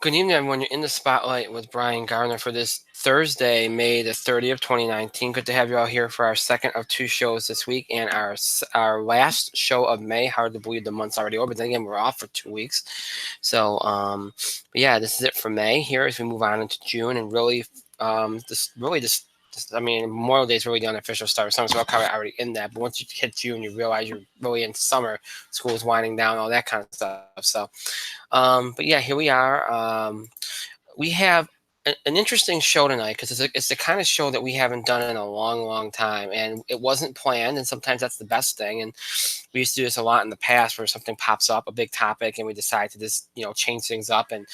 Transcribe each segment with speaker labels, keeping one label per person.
Speaker 1: Good evening, everyone. You're in the spotlight with Brian Garner for this Thursday, May the 30th, 2019. Good to have you all here for our second of two shows this week and our last show of May. Hard to believe the month's already over, but then again, we're off for 2 weeks. So, but yeah, this is it for May here as we move on into June and really, I mean, Memorial Day is really the unofficial start of summer, so we're already in that. But once you hit June, you realize you're really into summer. School's winding down, all that kind of stuff. So, but yeah, here we are. We have an interesting show tonight because it's the kind of show that we haven't done in a long, long time, and it wasn't planned. And sometimes that's the best thing. And we used to do this a lot in the past, where something pops up, a big topic, and we decide to just change things up and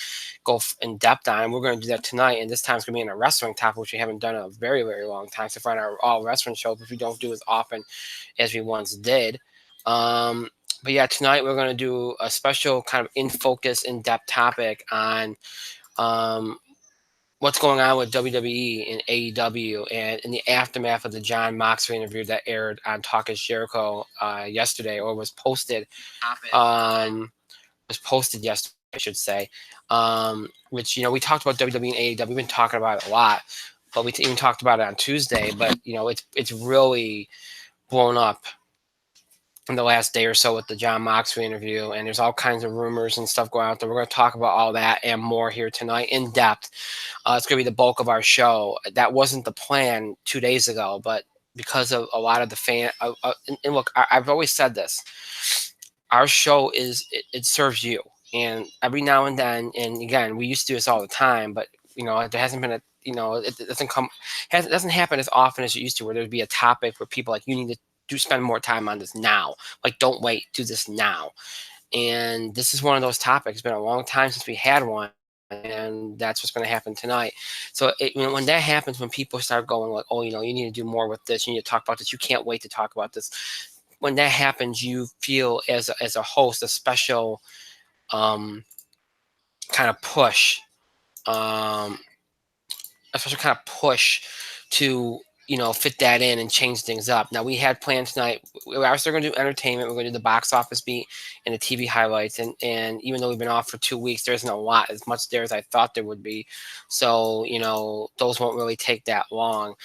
Speaker 1: go in depth on. And we're going to do that tonight. And this time it's going to be in a wrestling topic, which we haven't done in a very, very long time. So for our all wrestling shows, which we don't do as often as we once did. But yeah, tonight we're going to do a special kind of in focus, in depth topic on um, what's going on with WWE and AEW, and in the aftermath of the Jon Moxley interview that aired on Talk Is Jericho yesterday, or was posted yesterday, I should say. Which we talked about WWE and AEW. We've been talking about it a lot, but we even talked about it on Tuesday. But it's really blown up in the last day or so with the Jon Moxley interview, and there's all kinds of rumors and stuff going out there. We're going to talk about all that and more here tonight in depth. It's going to be the bulk of our show. That wasn't the plan 2 days ago, but because of a lot of the and look, I've always said this: our show it serves you, and every now and then, and again, we used to do this all the time, but there hasn't been it doesn't happen as often as it used to, where there'd be a topic where people like you need to do spend more time on this now. Like, don't wait, do this now. And this is one of those topics. It's been a long time since we had one, and that's what's going to happen tonight. So when that happens, when people start going like, oh, you need to do more with this, you need to talk about this, you can't wait to talk about this. When that happens, you feel as a host a special kind of push, um, a special kind of push to fit that in and change things up. Now, we had planned tonight. We are still going to do entertainment. We're going to do the box office beat and the TV highlights. And even though we've been off for 2 weeks, there isn't a lot as much there as I thought there would be. So those won't really take that long.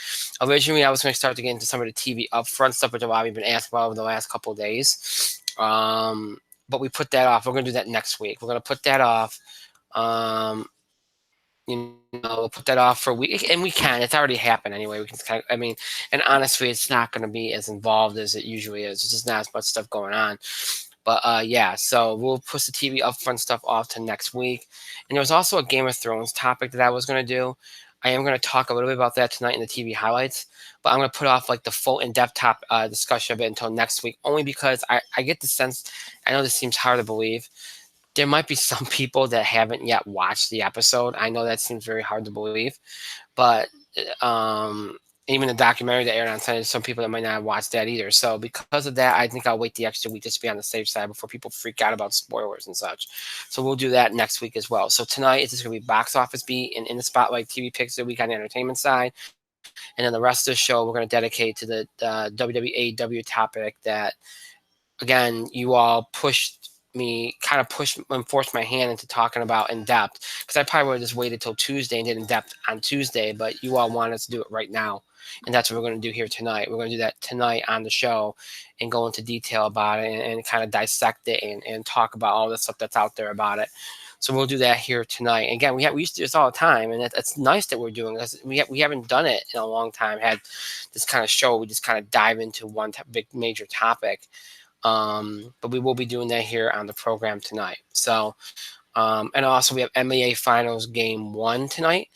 Speaker 1: Originally, I was going to start to get into some of the TV upfront stuff, which a lot of you have been asking about over the last couple of days. But we put that off. We're going to do that next week. We're going to put that off. We'll put that off for a week, and we can. It's already happened anyway. We can and honestly, it's not going to be as involved as it usually is. It's just not as much stuff going on. But yeah, so we'll push the TV upfront stuff off to next week. And there was also a Game of Thrones topic that I was going to do. I am going to talk a little bit about that tonight in the TV highlights, but I'm going to put off like the full in-depth discussion of it until next week, only because I get the sense, I know this seems hard to believe, there might be some people that haven't yet watched the episode. I know that seems very hard to believe, but even the documentary that aired on Sunday, some people that might not have watched that either. So because of that, I think I'll wait the extra week just to be on the safe side before people freak out about spoilers and such. So we'll do that next week as well. So tonight it's just going to be box office beat and in the spotlight TV picks of the week on the entertainment side. And then the rest of the show we're going to dedicate to the WWE topic that, again, you all pushed and forced my hand into talking about in depth, because I probably would have just waited till Tuesday and did in depth on Tuesday, but you all want us to do it right now. And that's what we're going to do here tonight. We're going to do that tonight on the show and go into detail about it and kind of dissect it and talk about all the stuff that's out there about it. So we'll do that here tonight. Again, we used to do this all the time, and it's nice that we're doing this. We haven't done it in a long time. Had this kind of show, we just kind of dive into one big major topic. But we will be doing that here on the program tonight. So, and also we have NBA Finals Game 1 tonight.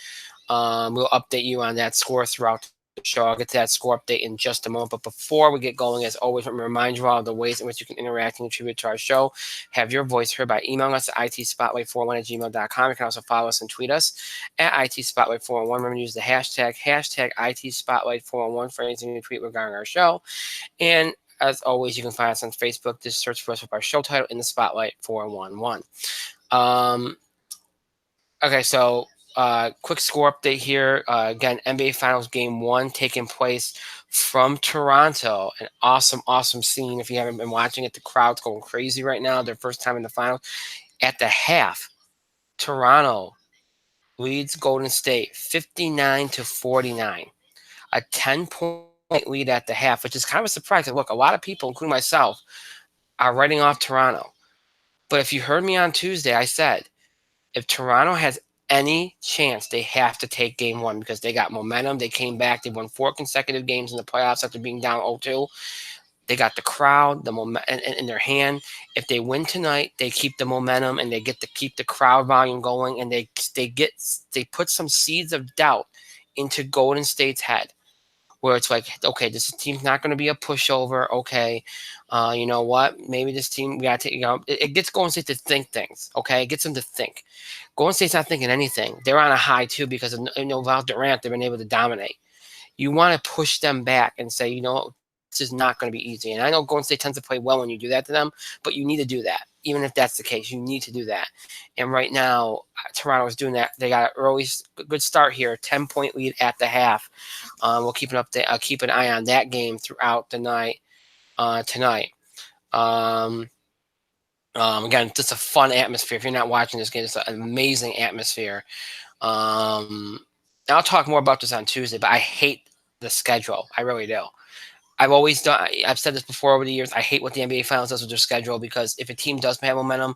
Speaker 1: We'll update you on that score throughout the show. I'll get to that score update in just a moment. But before we get going, as always, let me remind you all of the ways in which you can interact and contribute to our show. Have your voice heard by emailing us at itspotlight401@gmail.com. You can also follow us and tweet us at itspotlight401. Remember to use the hashtag itspotlight401 for anything you tweet regarding our show. And as always, you can find us on Facebook. Just search for us with our show title, In the Spotlight 411. Okay, so quick score update here. Again, NBA Finals Game 1 taking place from Toronto. An awesome, awesome scene. If you haven't been watching it, the crowd's going crazy right now. Their first time in the finals. At the half, Toronto leads Golden State 59-49, a 10-point lead at the half, which is kind of a surprise. 'Cause look, a lot of people, including myself, are writing off Toronto. But if you heard me on Tuesday, I said if Toronto has any chance, they have to take game one because they got momentum. They came back. They won 4 consecutive games in the playoffs after being down 0-2. They got the crowd, the momentum in their hand. If they win tonight, they keep the momentum and they get to keep the crowd volume going, and they put some seeds of doubt into Golden State's head, where it's like, okay, this team's not going to be a pushover. Okay, you know what? Maybe this team we got to, it gets Golden State to think things. Okay, it gets them to think. Golden State's not thinking anything. They're on a high too because of without Durant, they've been able to dominate. You want to push them back and say, this is not going to be easy. And I know Golden State tends to play well when you do that to them, but you need to do that. Even if that's the case, you need to do that. And right now, Toronto is doing that. They got an early, good start here, 10-point lead at the half. We'll keep keep an eye on that game throughout the night tonight. Again, just a fun atmosphere. If you're not watching this game, it's an amazing atmosphere. I'll talk more about this on Tuesday, but I hate the schedule. I really do. I've said this before over the years. I hate what the NBA Finals does with their schedule because if a team does have momentum,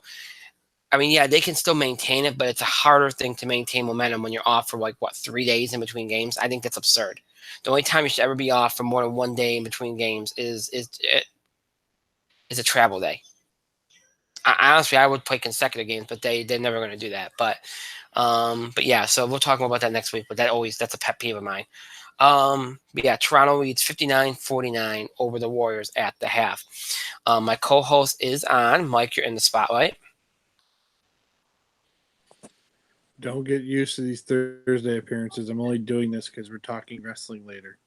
Speaker 1: I mean, yeah, they can still maintain it, but it's a harder thing to maintain momentum when you're off for 3 days in between games. I think that's absurd. The only time you should ever be off for more than 1 day in between games is a travel day. Honestly, I would play consecutive games, but they're never going to do that. But yeah, so we'll talk more about that next week. But that's a pet peeve of mine. But yeah, Toronto leads 59-49 over the Warriors at the half. My co-host is on. Mike, you're in the spotlight.
Speaker 2: Don't get used to these Thursday appearances. I'm only doing this because we're talking wrestling later.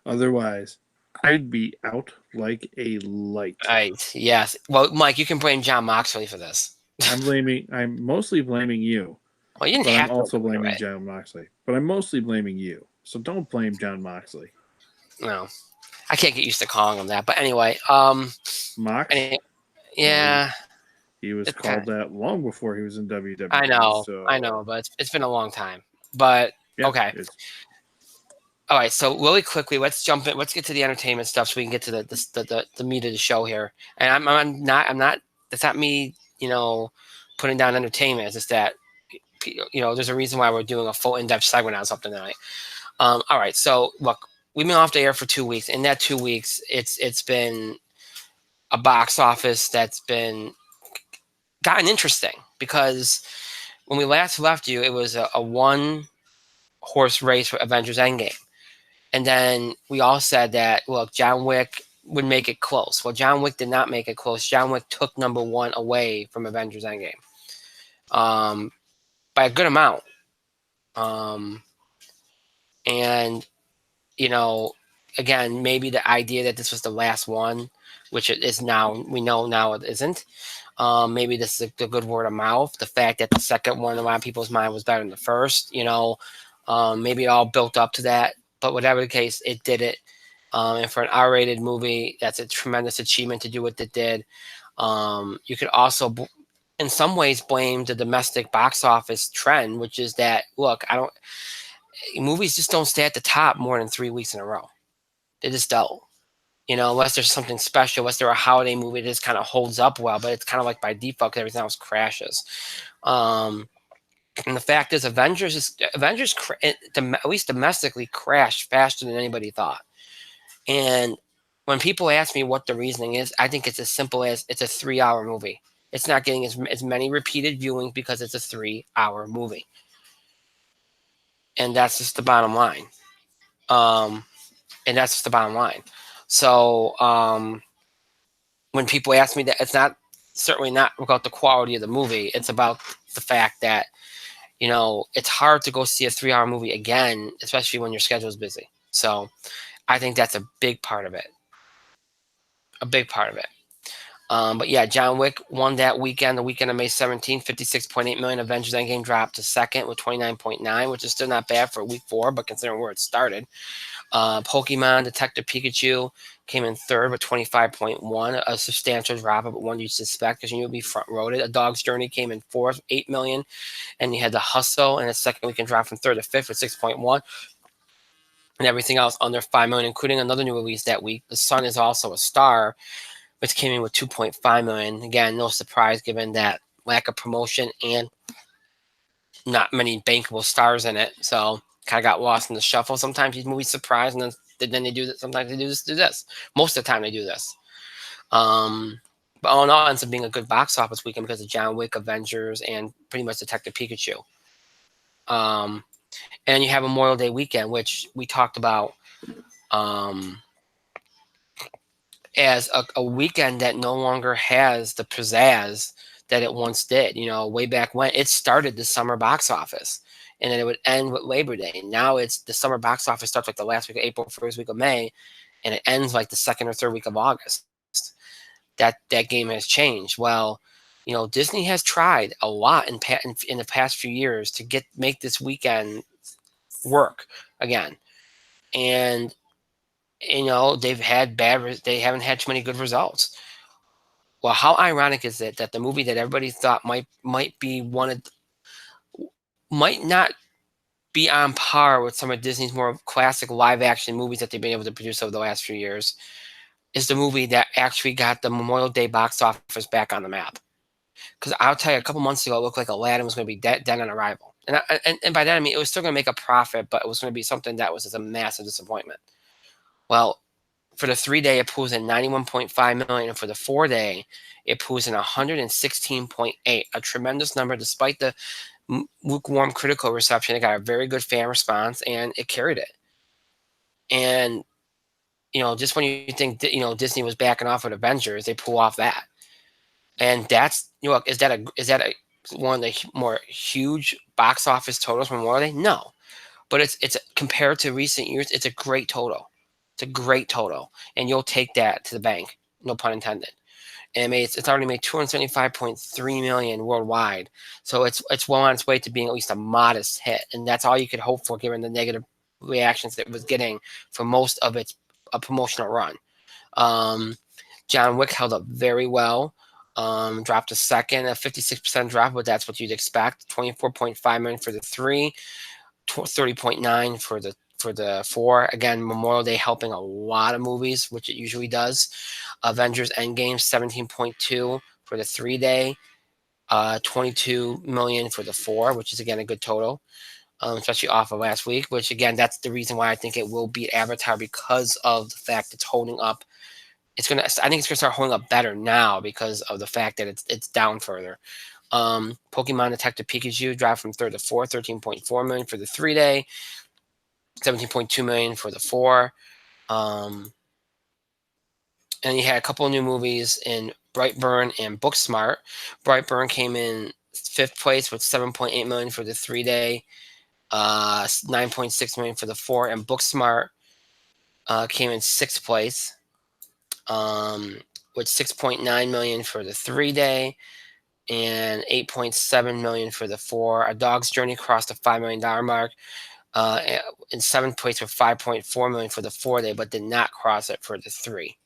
Speaker 2: Otherwise, I'd be out like a light.
Speaker 1: Right. Yes. Well, Mike, you can blame Jon Moxley for this.
Speaker 2: I'm mostly blaming you,
Speaker 1: Well, you didn't
Speaker 2: but I'm
Speaker 1: have to
Speaker 2: also
Speaker 1: blame
Speaker 2: blaming
Speaker 1: it.
Speaker 2: Jon Moxley. But I'm mostly blaming you. So don't blame Jon Moxley.
Speaker 1: No, I can't get used to calling him that. But anyway,
Speaker 2: Mox?
Speaker 1: yeah,
Speaker 2: He was
Speaker 1: it's kind
Speaker 2: called that long before he was in WWE.
Speaker 1: I know, but it's been a long time. But
Speaker 2: yeah,
Speaker 1: okay. All right, so really quickly, let's jump in. Let's get to the entertainment stuff so we can get to the meat of the show here. And I'm not. That's not me. Putting down entertainment. It's just that there's a reason why we're doing a full in-depth segment on something tonight. All right, so look, we've been off the air for 2 weeks. In that 2 weeks, it's been a box office that's been gotten interesting because when we last left you, it was a one horse race for Avengers Endgame. And then we all said that, look, John Wick would make it close. Well, John Wick did not make it close. John Wick took number one away from Avengers Endgame by a good amount. And, again, maybe the idea that this was the last one, which it is now, we know now it isn't. Maybe this is the good word of mouth. The fact that the second one in a lot of people's mind was better than the first, maybe it all built up to that. But whatever the case, it did it. And for an R-rated movie, that's a tremendous achievement to do what it did. You could also, in some ways, blame the domestic box office trend, which is that, look, movies just don't stay at the top more than 3 weeks in a row. They just don't. Unless there's something special, unless they're a holiday movie, it just kind of holds up well. But it's kind of like by default because everything else crashes. And the fact is, Avengers, at least domestically, crashed faster than anybody thought. And when people ask me what the reasoning is, I think it's as simple as it's a 3-hour movie. It's not getting as many repeated viewings because it's a 3-hour movie. And that's just the bottom line. So when people ask me that, it's certainly not about the quality of the movie. It's about the fact that it's hard to go see a 3-hour movie again, especially when your schedule is busy. So I think that's a big part of it. But yeah, John Wick won that weekend, the weekend of May 17th, 56.8 million. Avengers Endgame dropped to second with 29.9, which is still not bad for week 4, but considering where it started. Pokemon Detective Pikachu came in third with 25.1, a substantial drop of one you'd suspect because you would be front-loaded. A Dog's Journey came in fourth, 8 million, and you had The Hustle and its second weekend drop from third to fifth with 6.1, and everything else under 5 million, including another new release that week. The Sun is also a Star, which came in with 2.5 million. Again, no surprise given that lack of promotion and not many bankable stars in it. So kind of got lost in the shuffle. Sometimes these movies surprise, and then they do that. Sometimes they do this. Most of the time they do this. But all in all, it ends up being a good box office weekend because of John Wick, Avengers, and pretty much Detective Pikachu. And you have Memorial Day weekend, which we talked about as a weekend that no longer has the pizzazz that it once did. Way back when it started the summer box office, and then it would end with Labor Day. Now it's the summer box office starts like the last week of April, first week of May, and it ends like the second or third week of August. That game has changed. Well, Disney has tried a lot in the past few years to make this weekend work again, and they haven't had too many good results. Well, how ironic is it that the movie that everybody thought might not be on par with some of Disney's more classic live action movies that they've been able to produce over the last few years is the movie that actually got the Memorial Day box office back on the map. Because I'll tell you, a couple months ago, it looked like Aladdin was going to be dead on arrival. And by that, I mean, it was still going to make a profit, but it was going to be something that was just a massive disappointment. Well, for the 3-day, it pulls in 91.5 million, and for the 4-day, it pulls in 116.8, a tremendous number despite the lukewarm critical reception. It got a very good fan response, and it carried it. And just when you think Disney was backing off with Avengers, they pull off that, and that's is that one of the more huge box office totals from Memorial Day? No, but it's compared to recent years, it's a great total. It's a great total, and you'll take that to the bank. No pun intended. And it's already made 275.3 million worldwide, so it's well on its way to being at least a modest hit, and that's all you could hope for given the negative reactions that it was getting for most of its promotional run. John Wick held up very well. Dropped a second, a 56% drop, but that's what you'd expect. 24.5 million for the 3, 30.9 for the 4. Again, Memorial Day helping a lot of movies, which it usually does. Avengers Endgame 17.2 for the 3-day, 22 million for the 4, which is again a good total, especially off of last week. Which again, that's the reason why I think it will beat Avatar because of the fact it's holding up. I think it's gonna start holding up better now because of the fact that it's down further. Pokemon Detective Pikachu dropped from 3rd to 4th, 13.4 million for the 3-day, 17.2 million for the 4. And you had a couple of new movies in Brightburn and Booksmart. Brightburn came in 5th place with 7.8 million for the 3-day, 9.6 million for the 4, and Booksmart came in 6th place with 6.9 million for the 3-day and 8.7 million for the 4. A Dog's Journey crossed the $5 million mark in 7th place with 5.4 million for the 4-day, but did not cross it for the 3.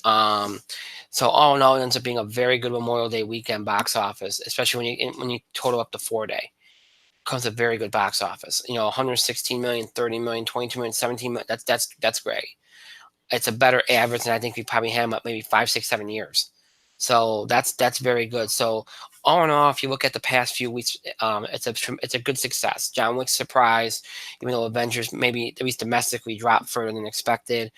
Speaker 1: So all in all, it ends up being a very good Memorial Day weekend box office, especially when you total up the 4-day. Comes a very good box office. 116 million, 30 million, 22 million, 17 million. That's great. It's a better average than I think we probably had maybe 5, 6, 7 years. So that's very good. So all in all, if you look at the past few weeks, it's a good success. John Wick's surprise, even though Avengers maybe at least domestically dropped further than expected.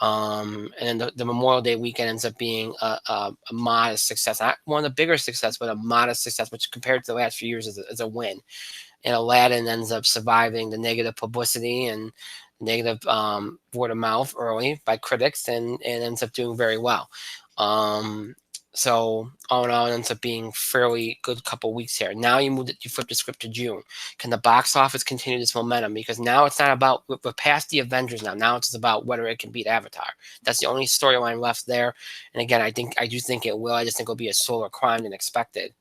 Speaker 1: And then the Memorial Day weekend ends up being a modest success. Not one of the bigger success, but a modest success, which compared to the last few years is a win. And Aladdin ends up surviving the negative publicity and negative word of mouth early by critics and ends up doing very well. So all in all, it ends up being fairly good couple weeks here. Now you flip the script to June. Can the box office continue this momentum? Because now it's not about, we're past the Avengers now. Now it's about whether it can beat Avatar. That's the only storyline left there. And again, I do think it will. I just think it'll be a slower climb than expected.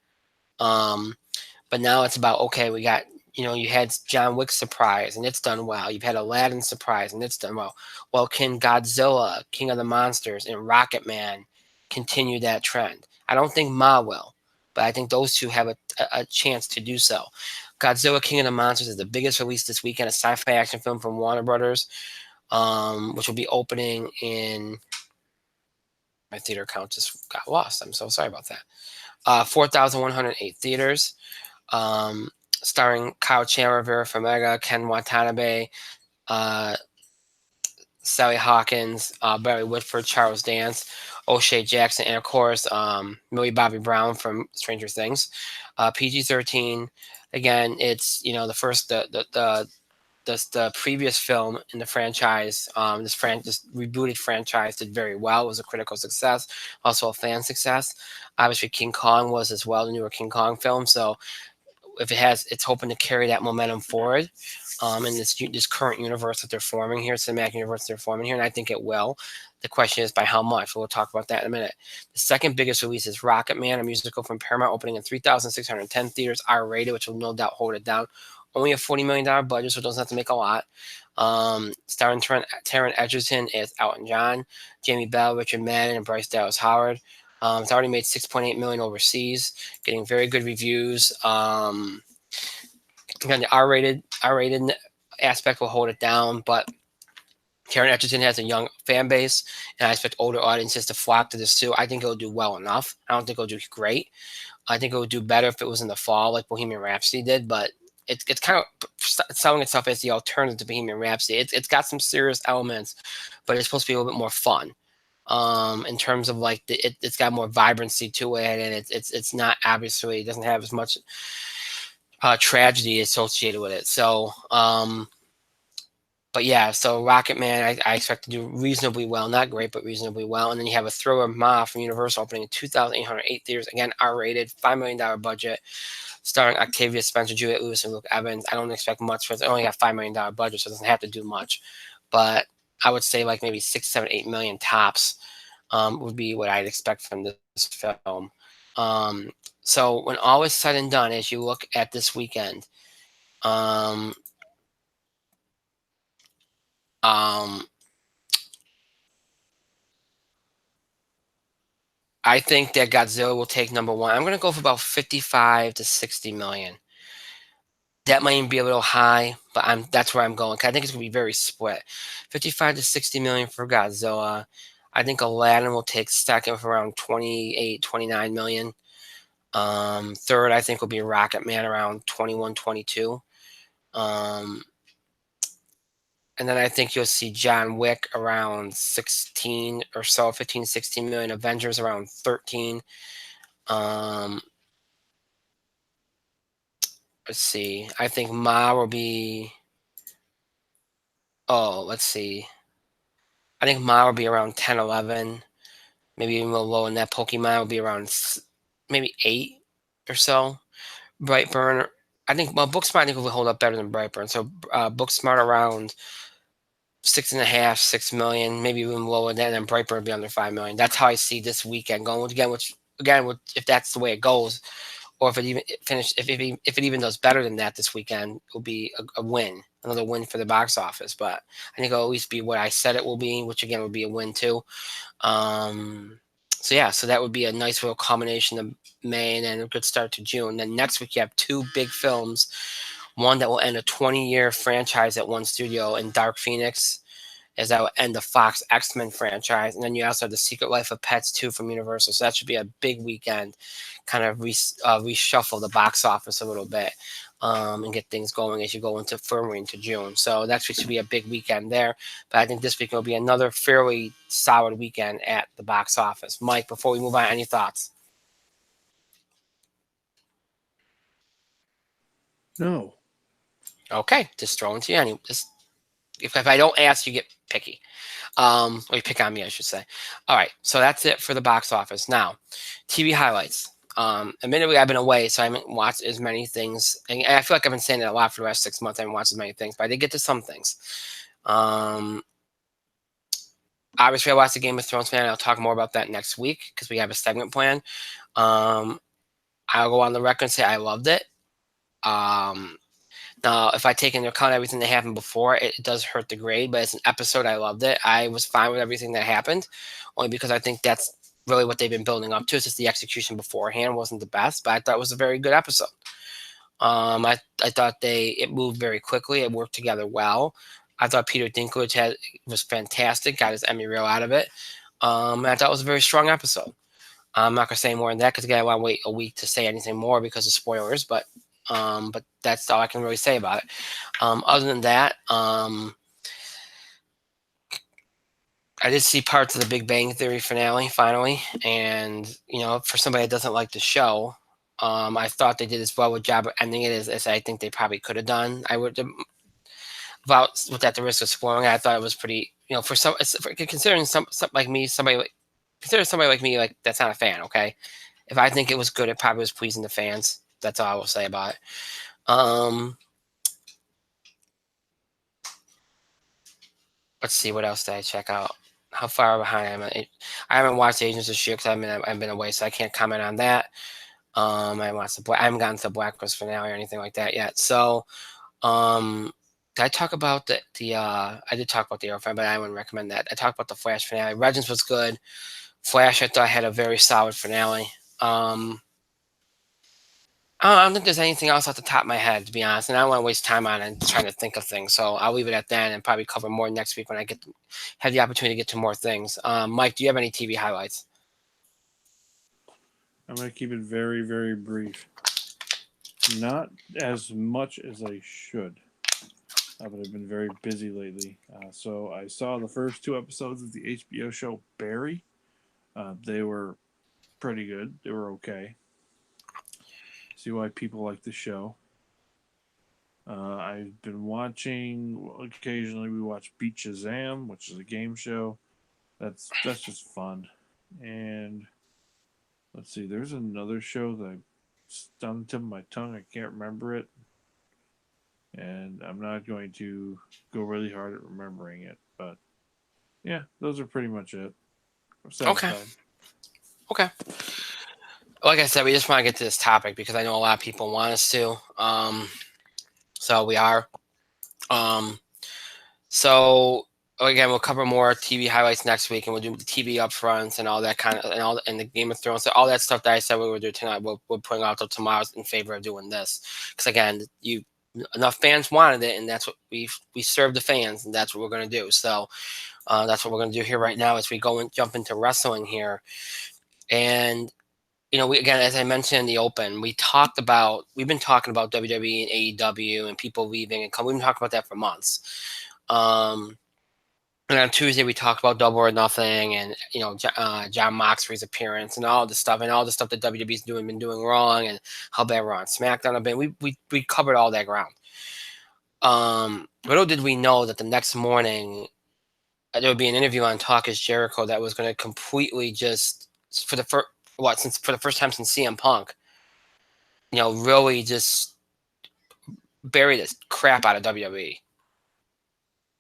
Speaker 1: But now it's about, okay, we got You had John Wick Surprise, and it's done well. You've had Aladdin Surprise, and it's done well. Well, can Godzilla, King of the Monsters, and Rocket Man continue that trend? I don't think Ma will, but I think those two have a chance to do so. Godzilla, King of the Monsters is the biggest release this weekend, a sci-fi action film from Warner Brothers, which will be opening in my theater count just got lost. I'm so sorry about that. 4,108 theaters. Starring Kyle Chandler, Vera Farmiga, Ken Watanabe, uh, Sally Hawkins, Barry Whitford, Charles Dance, O'Shea Jackson, and of course Millie Bobby Brown from Stranger Things. PG-13. Again, it's the first the previous film in the franchise. This rebooted franchise did very well. It was a critical success, also a fan success. Obviously, King Kong was as well, the newer King Kong film. So if it's hoping to carry that momentum forward in this current universe that they're forming here, cinematic universe they're forming here, and I think it will. The question is by how much. We'll talk about that in a minute. The second biggest release is Rocket Man, a musical from Paramount, opening in 3,610 theaters, R-rated, which will no doubt hold it down. Only a $40 million budget, so it doesn't have to make a lot. Starring Taron Egerton is Elton John, Jamie Bell, Richard Madden, and Bryce Dallas Howard. It's already made 6.8 million overseas, getting very good reviews. Again, the R-rated aspect will hold it down, but Taron Egerton has a young fan base, and I expect older audiences to flock to this too. I think it'll do well enough. I don't think it'll do great. I think it would do better if it was in the fall, like Bohemian Rhapsody did, but it's kind of selling itself as the alternative to Bohemian Rhapsody. It's got some serious elements, but it's supposed to be a little bit more fun. In terms of like it's got more vibrancy to it, and it's not obviously it doesn't have as much tragedy associated with it. So, but yeah, so Rocket Man, I expect to do reasonably well, not great, but reasonably well. And then you have a Thriller Ma from Universal opening in 2,808 theaters, again R-rated, $5 million budget, starring Octavia Spencer, Juliette Lewis, and Luke Evans. I don't expect much for it. It only got $5 million budget, so it doesn't have to do much. But I would say like maybe 6, 7, 8 million tops would be what I'd expect from this film. So when all is said and done, as you look at this weekend, um, um, I think that Godzilla will take number one. I'm going to go for about 55 to 60 million. That might even be a little high, but that's where I'm going. 'Cause I think it's going to be very split. 55 to 60 million for Godzilla. I think Aladdin will take second for around 28, 29 million. Third, I think will be Rocket Man around 21, 22. And then I think you'll see John Wick around 16 or so, 15, 16 million. Avengers around 13. Um, let's see. I think Ma will be. Oh, let's see. I think Ma will be around 10, 11. Maybe even a little lower than that. Pokemon will be around maybe 8 or so. Brightburn. I think, well, Booksmart I think will hold up better than Brightburn. So Booksmart around 6.5, 6 million, maybe even lower than, and then Brightburn will be under 5 million. That's how I see this weekend going. Again, if that's the way it goes, or if it even if it even does better than that this weekend, it will be a win, another win for the box office. But I think it'll at least be what I said it will be, which again would be a win too. So yeah, so that would be a nice little combination of May and then a good start to June. Then next week you have two big films, one that will end a 20-year franchise at one studio in Dark Phoenix, as that will end the Fox X-Men franchise. And then you also have The Secret Life of Pets 2 from Universal. So that should be a big weekend, kind of reshuffle the box office a little bit and get things going as you go into firmly into June. So next week should be a big weekend there. But I think this week will be another fairly solid weekend at the box office. Mike, before we move on, any thoughts?
Speaker 2: No.
Speaker 1: Okay, just throwing to you. If I don't ask, you get picky. Or you pick on me, I should say. All right, so that's it for the box office. Now, TV highlights. Admittedly, I've been away, so I haven't watched as many things. And I feel like I've been saying it a lot for the last 6 months. I haven't watched as many things, but I did get to some things. Obviously, I watched the Game of Thrones fan. I'll talk more about that next week because we have a segment plan. I'll go on the record and say I loved it. If I take into account everything that happened before, it does hurt the grade. But as an episode, I loved it. I was fine with everything that happened, only because I think that's really what they've been building up to. It's just the execution beforehand wasn't the best, but I thought it was a very good episode. I thought it moved very quickly. It worked together well. I thought Peter Dinklage was fantastic. Got his Emmy reel out of it. I thought it was a very strong episode. I'm not gonna say more than that because again, I want to wait a week to say anything more because of spoilers. But that's all I can really say about it. Other than that, I did see parts of the Big Bang Theory finale finally, and for somebody that doesn't like the show, I thought they did as well a job of ending it as I think they probably could have done. I would about with at the risk of spoiling. I thought it was pretty, for considering some like me, consider somebody like me like that's not a fan. Okay, if I think it was good, it probably was pleasing the fans. That's all I will say about it. Um, let's see what else did I check out. How far behind am I? I haven't watched Agents this year because I've been away, so I can't comment on that. I haven't gotten to the Blacklist finale or anything like that yet. So, did I talk about I did talk about the Arrow finale, but I wouldn't recommend that. I talked about the Flash finale. Legends was good. Flash, I thought had a very solid finale. I don't think there's anything else off the top of my head, to be honest, and I don't want to waste time on it trying to think of things. So I'll leave it at that and probably cover more next week when I have the opportunity to get to more things. Mike, do you have any TV highlights?
Speaker 2: I'm going to keep it very, very brief. Not as much as I should, but I've been very busy lately. So I saw the first two episodes of the HBO show Barry. They were pretty good. They were okay. See why people like the show. I've been watching. Occasionally, we watch Beat Shazam, which is a game show. That's just fun. And let's see. There's another show that it's on the tip of my tongue. I can't remember it, and I'm not going to go really hard at remembering it. But yeah, those are pretty much it. I'm
Speaker 1: Okay.
Speaker 2: satisfied.
Speaker 1: Okay. Like I said, we just want to get to this topic because I know a lot of people want us to. So we are. Um, so again, we'll cover more TV highlights next week, and we'll do the TV upfronts and all that kind of and the Game of Thrones, so all that stuff that I said we would do tonight. We're putting out till tomorrow in favor of doing this because again, enough fans wanted it, and that's what we serve the fans, and that's what we're going to do. So that's what we're going to do here right now as we go and jump into wrestling here, and we again, as I mentioned in the open, we've been talking about WWE and AEW and people leaving and we've been talking about that for months. Um, and on Tuesday we talked about Double or Nothing and Jon Moxley's appearance and all the stuff that WWE's been doing wrong and how bad we're on SmackDown have been. We covered all that ground. Little did we know that the next morning there would be an interview on Talk Is Jericho that was going to completely just for the first time since CM Punk, really just bury the crap out of WWE,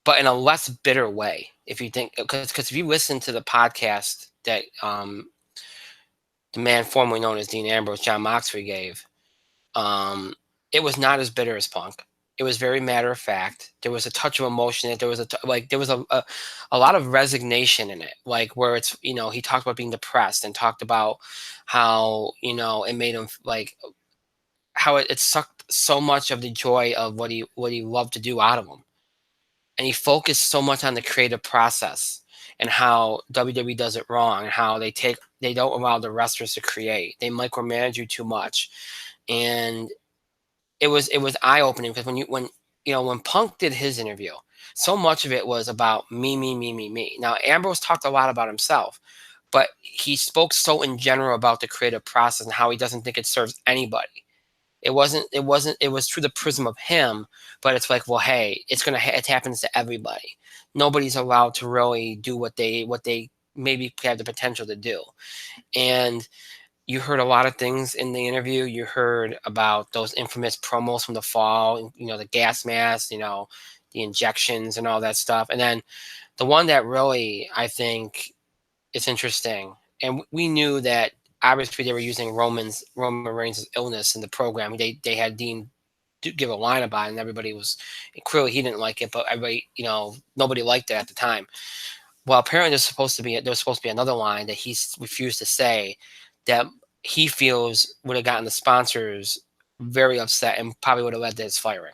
Speaker 1: but in a less bitter way. If you think, because if you listen to the podcast that the man formerly known as Dean Ambrose, Jon Moxley gave, it was not as bitter as Punk. It was very matter of fact. There was a touch of emotion. There was a lot of resignation in it, like where it's he talked about being depressed and talked about how it made him like how it sucked so much of the joy of what he loved to do out of him, and he focused so much on the creative process and how WWE does it wrong and how they don't allow the wrestlers to create. They micromanage you too much, and it was eye opening because when Punk did his interview, so much of it was about me, me, me, me, me. Now Ambrose talked a lot about himself, but he spoke so in general about the creative process and how he doesn't think it serves anybody. It was through the prism of him, but it's like, well, hey, it happens to everybody. Nobody's allowed to really do what they maybe have the potential to do. And you heard a lot of things in the interview. You heard about those infamous promos from the fall, the gas masks, the injections and all that stuff. And then the one that really, I think, is interesting, and we knew that obviously they were using Roman Reigns' illness in the program. They had Dean give a line about it, and everybody was clearly he didn't like it, but everybody, nobody liked it at the time. Well, apparently there was supposed to be another line that he refused to say that he feels would have gotten the sponsors very upset and probably would have led to his firing.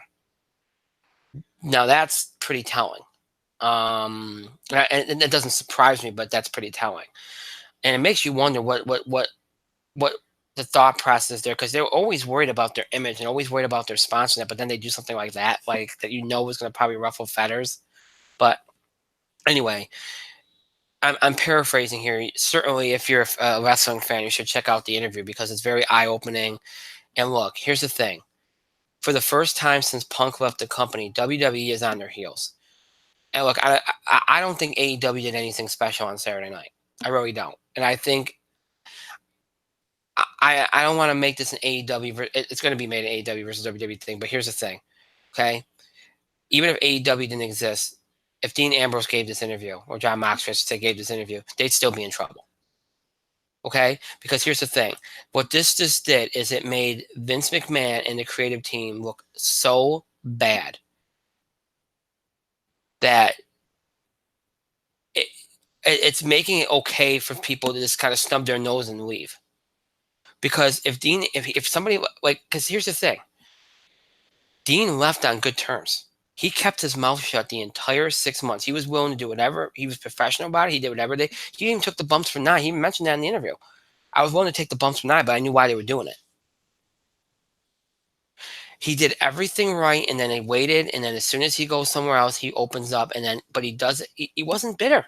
Speaker 1: Now that's pretty telling. And it doesn't surprise me, but that's pretty telling, and it makes you wonder what the thought process there, because they're always worried about their image and always worried about their sponsor, but then they do something like that, like that is going to probably ruffle feathers. But anyway, I'm paraphrasing here. Certainly, if you're a wrestling fan, you should check out the interview because it's very eye opening. And look, here's the thing: for the first time since Punk left the company, WWE is on their heels. And look, I don't think AEW did anything special on Saturday night. I really don't. And I think I don't want to make this an AEW. It's going to be made an AEW versus WWE thing. But here's the thing, okay? Even if AEW didn't exist, if Dean Ambrose gave this interview, or Jon Moxley, I should say, gave this interview, they'd still be in trouble. Okay? Because here's the thing. What this just did is it made Vince McMahon and the creative team look so bad that it's making it okay for people to just kind of snub their nose and leave. Because if somebody, like, because here's the thing, Dean left on good terms. He kept his mouth shut the entire 6 months. He was willing to do whatever. He was professional about it. He did whatever he even took the bumps for Nia. He even mentioned that in the interview. I was willing to take the bumps for Nia, but I knew why they were doing it. He did everything right, and then he waited, and then as soon as he goes somewhere else, he opens up, but he does it. He wasn't bitter.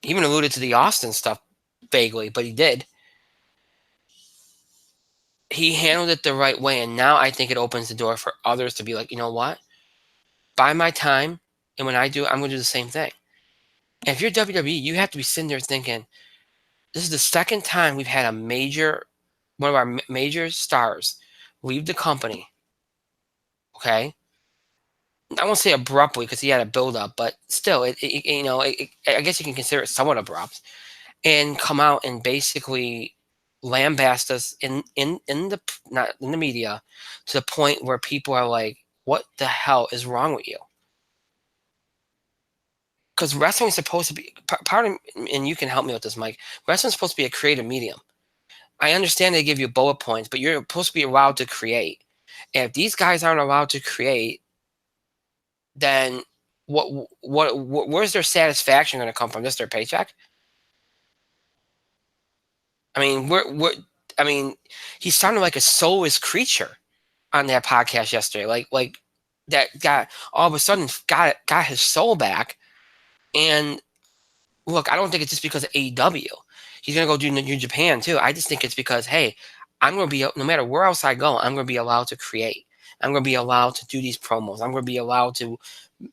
Speaker 1: He even alluded to the Austin stuff vaguely, but he did. He handled it the right way, and now I think it opens the door for others to be like, you know what? Buy my time, and when I do, I'm going to do the same thing. And if you're WWE, you have to be sitting there thinking, this is the second time we've had one of our major stars leave the company. Okay, I won't say abruptly because he had a build up, but still, I guess you can consider it somewhat abrupt, and come out and basically lambast us not in the media to the point where people are like, "What the hell is wrong with you?" Because wrestling is supposed to be part of, and you can help me with this, Mike. Wrestling is supposed to be a creative medium. I understand they give you bullet points, but you're supposed to be allowed to create. And if these guys aren't allowed to create, then where's their satisfaction going to come from? Just their paycheck? I mean, he sounded like a soulless creature on that podcast yesterday. Like that guy all of a sudden got his soul back. And look, I don't think it's just because of AEW. He's gonna go do New Japan too. I just think it's because, hey, I'm gonna be, no matter where else I go, I'm gonna be allowed to create. I'm gonna be allowed to do these promos. I'm gonna be allowed to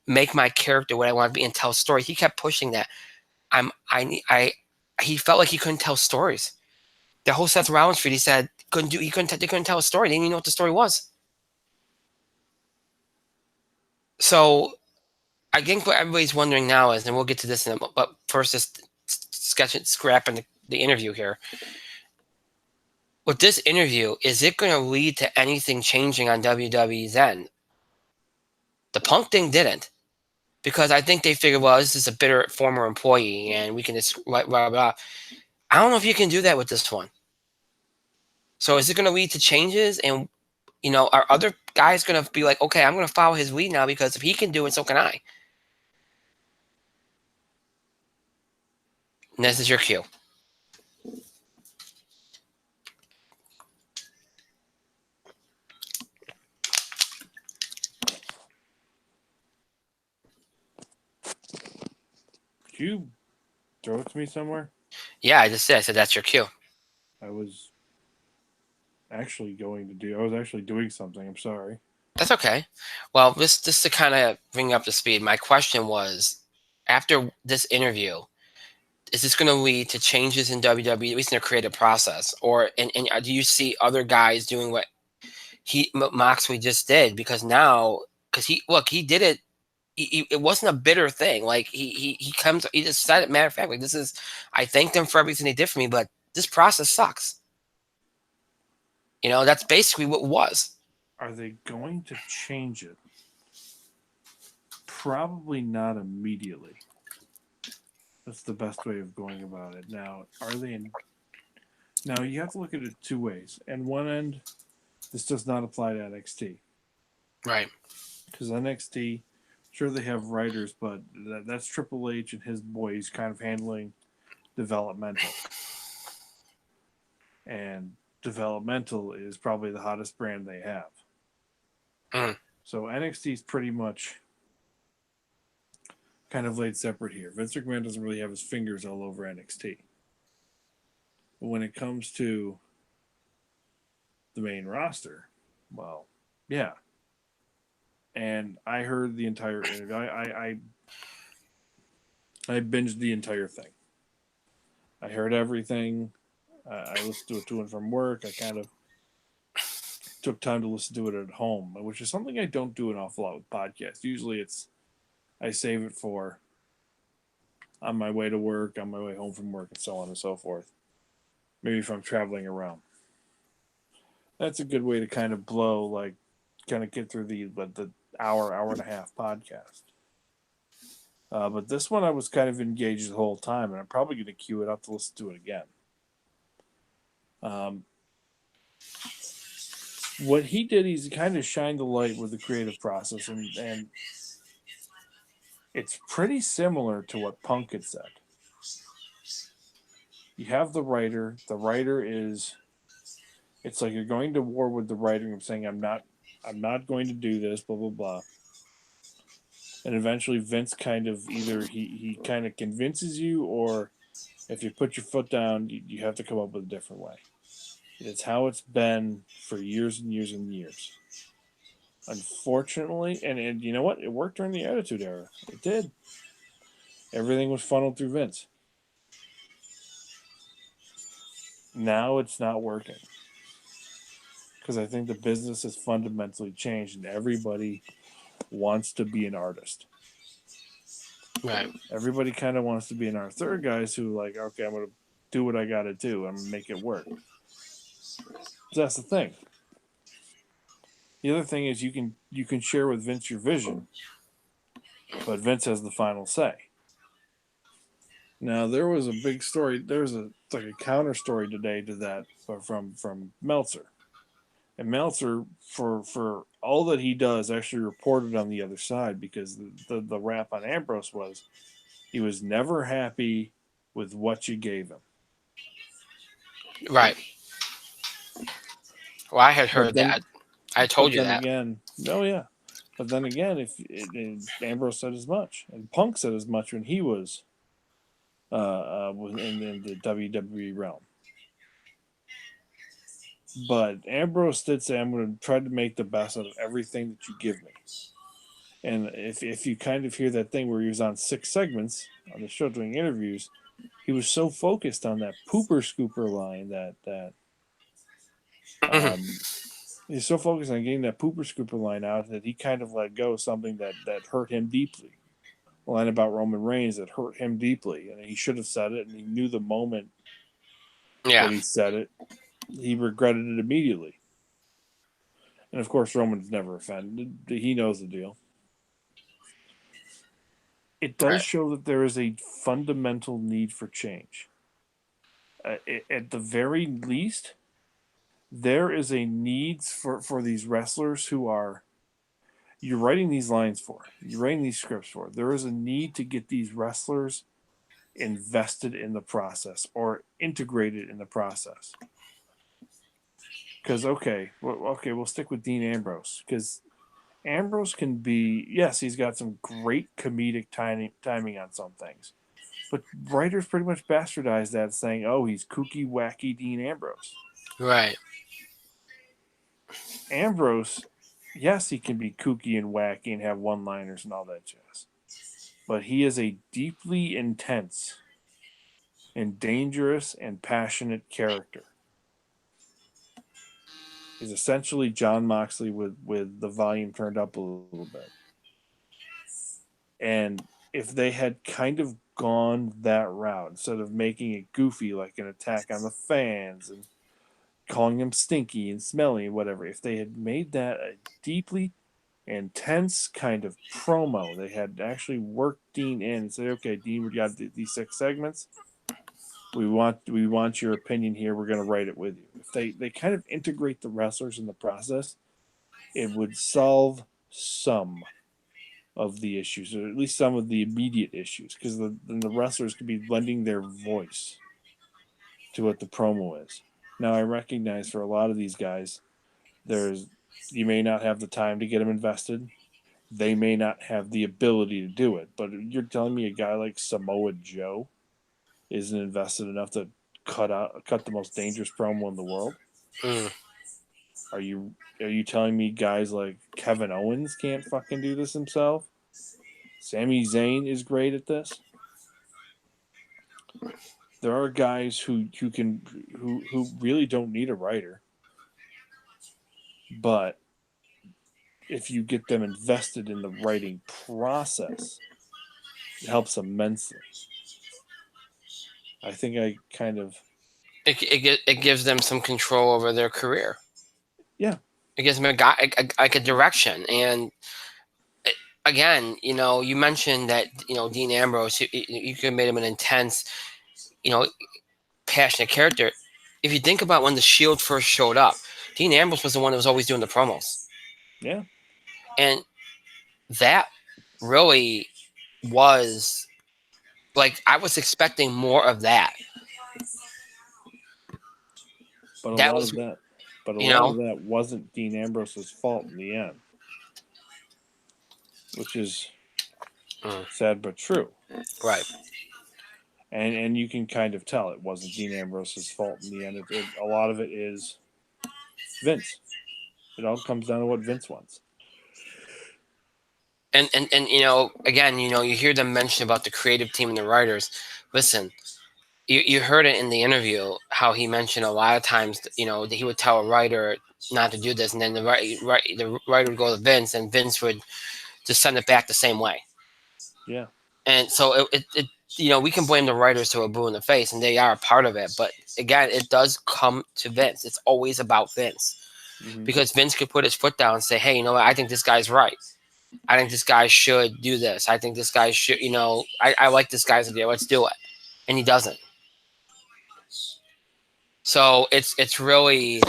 Speaker 1: make my character what I want to be and tell stories. He kept pushing that. He felt like he couldn't tell stories. The whole Seth Rollins feud, he said they couldn't tell a story. They didn't even know what the story was. So I think what everybody's wondering now is, and we'll get to this but first just scrapping the interview here. With this interview, is it going to lead to anything changing on WWE's end? The Punk thing didn't, because I think they figured, well, this is a bitter former employee, and we can just blah, blah, blah. I don't know if you can do that with this one. So is it going to lead to changes? And, are other guys going to be like, okay, I'm going to follow his lead now because if he can do it, so can I. And this is your cue.
Speaker 2: Could you throw it to me somewhere?
Speaker 1: Yeah, I just said. I said that's your cue.
Speaker 2: I was actually doing something. I'm sorry.
Speaker 1: That's okay. Well, just to kind of bring you up to speed, my question was, after this interview, is this going to lead to changes in WWE, at least in their creative process? Or and do you see other guys doing what Moxley just did? Because he did it. It wasn't a bitter thing. Like he just said it. Matter of fact, like, I thanked him for everything he did for me, but this process sucks. That's basically what it was.
Speaker 2: Are they going to change it? Probably not immediately. That's the best way of going about it. Now, are they in? Now you have to look at it two ways. And one end, this does not apply to NXT
Speaker 1: Right.
Speaker 2: because NXT, sure they have writers, but that's Triple H and his boys kind of handling developmental. And developmental is probably the hottest brand they have.
Speaker 1: Mm.
Speaker 2: So NXT is pretty much kind of laid separate here. Vince McMahon doesn't really have his fingers all over NXT. But when it comes to the main roster, well, yeah. And I heard the entire interview. I binged the entire thing. I heard everything. I listened to it to and from work. I kind of took time to listen to it at home, which is something I don't do an awful lot with podcasts. Usually it's I save it for on my way to work, on my way home from work, and so on and so forth. Maybe if I'm traveling around. That's a good way to kind of blow, like, kind of get through the hour and a half podcast. But this one I was kind of engaged the whole time, and I'm probably going to queue it up to listen to it again. Um, what he did is he kind of shined the light with the creative process, and it's pretty similar to what Punk had said. You have the writer. The writer is, it's like you're going to war with the writer and saying, I'm not going to do this, blah blah blah. And eventually Vince kind of either he kind of convinces you, or if you put your foot down, you have to come up with a different way. It's how it's been for years and years and years. Unfortunately, and you know what? It worked during the Attitude Era. It did. Everything was funneled through Vince. Now it's not working. Because I think the business has fundamentally changed and everybody wants to be an artist.
Speaker 1: Right.
Speaker 2: Everybody kind of wants to be an artist. There are guys who like, okay, I'm going to do what I got to do. I'm going to make it work. That's the thing. The other thing is you can share with Vince your vision, but Vince has the final say. Now there was a big story. There was like a counter story today to that from Meltzer, and Meltzer for all that he does actually reported on the other side because the rap on Ambrose was he was never happy with what you gave him.
Speaker 1: Right. Well, I had
Speaker 2: But
Speaker 1: heard
Speaker 2: then
Speaker 1: that. I told
Speaker 2: but
Speaker 1: you
Speaker 2: then
Speaker 1: that.
Speaker 2: again, no, yeah. But then again, Ambrose said as much, and Punk said as much when he was in the WWE realm. But Ambrose did say, "I'm going to try to make the best out of everything that you give me." And if you kind of hear that thing where he was on 6 segments on the show doing interviews, he was so focused on that pooper scooper line that um, he's so focused on getting that pooper scooper line out that he kind of let go of something that hurt him deeply. A line about Roman Reigns that hurt him deeply, and he should have said it, and he knew the moment
Speaker 1: Yeah.
Speaker 2: that he said it, he regretted it immediately. And of course, Roman's never offended. He knows the deal. It does
Speaker 1: Right.
Speaker 2: show that there is a fundamental need for change. At the very least, there is a need for these wrestlers who are you're writing these lines for, you're writing these scripts for. There is a need to get these wrestlers invested in the process or integrated in the process. Because we'll stick with Dean Ambrose because Ambrose can be, yes, he's got some great comedic timing on some things, but writers pretty much bastardized that, saying, "Oh, he's kooky, wacky Dean Ambrose."
Speaker 1: Right.
Speaker 2: Ambrose, yes, he can be kooky and wacky and have one-liners and all that jazz, but he is a deeply intense and dangerous and passionate character. He's essentially Jon Moxley with the volume turned up a little bit. And if they had kind of gone that route instead of making it goofy like an attack on the fans and calling him stinky and smelly and whatever. If they had made that a deeply intense kind of promo, they had actually worked Dean in and said, "Okay, Dean, we got these 6 segments. We want your opinion here. We're going to write it with you." If they kind of integrate the wrestlers in the process, it would solve some of the issues, or at least some of the immediate issues, because then the wrestlers could be lending their voice to what the promo is. Now, I recognize for a lot of these guys, there's you may not have the time to get them invested. They may not have the ability to do it. But you're telling me a guy like Samoa Joe isn't invested enough to cut the most dangerous promo in the world?
Speaker 1: Mm.
Speaker 2: Are you telling me guys like Kevin Owens can't fucking do this himself? Sami Zayn is great at this. There are guys who really don't need a writer, but if you get them invested in the writing process, it helps immensely. I think I kind of
Speaker 1: It gives them some control over their career.
Speaker 2: yeah.
Speaker 1: It gives them like a direction. And again, you mentioned that Dean Ambrose, you could have made him an intense, you know, passionate character. If you think about when the Shield first showed up, Dean Ambrose was the one that was always doing the promos,
Speaker 2: Yeah.
Speaker 1: and that really was like I was expecting more of that.
Speaker 2: But a
Speaker 1: That
Speaker 2: lot
Speaker 1: was,
Speaker 2: of that but a
Speaker 1: you
Speaker 2: lot
Speaker 1: know,
Speaker 2: of that wasn't Dean Ambrose's fault in the end, which is
Speaker 1: mm,
Speaker 2: sad but true.
Speaker 1: right.
Speaker 2: And you can kind of tell it wasn't Dean Ambrose's fault in the end. A lot of it is Vince. It all comes down to what Vince wants.
Speaker 1: And again, you hear them mention about the creative team and the writers. Listen, you heard it in the interview how he mentioned a lot of times, that he would tell a writer not to do this, and then the writer would go to Vince, and Vince would just send it back the same way.
Speaker 2: Yeah.
Speaker 1: And so we can blame the writers to a boo in the face, and they are a part of it. But again, it does come to Vince. It's always about Vince,
Speaker 2: Mm-hmm.
Speaker 1: because Vince could put his foot down and say, "Hey, you know what? I think this guy's right. I think this guy should do this. I think this guy should, I like this guy's idea. Let's do it." And he doesn't. So it's really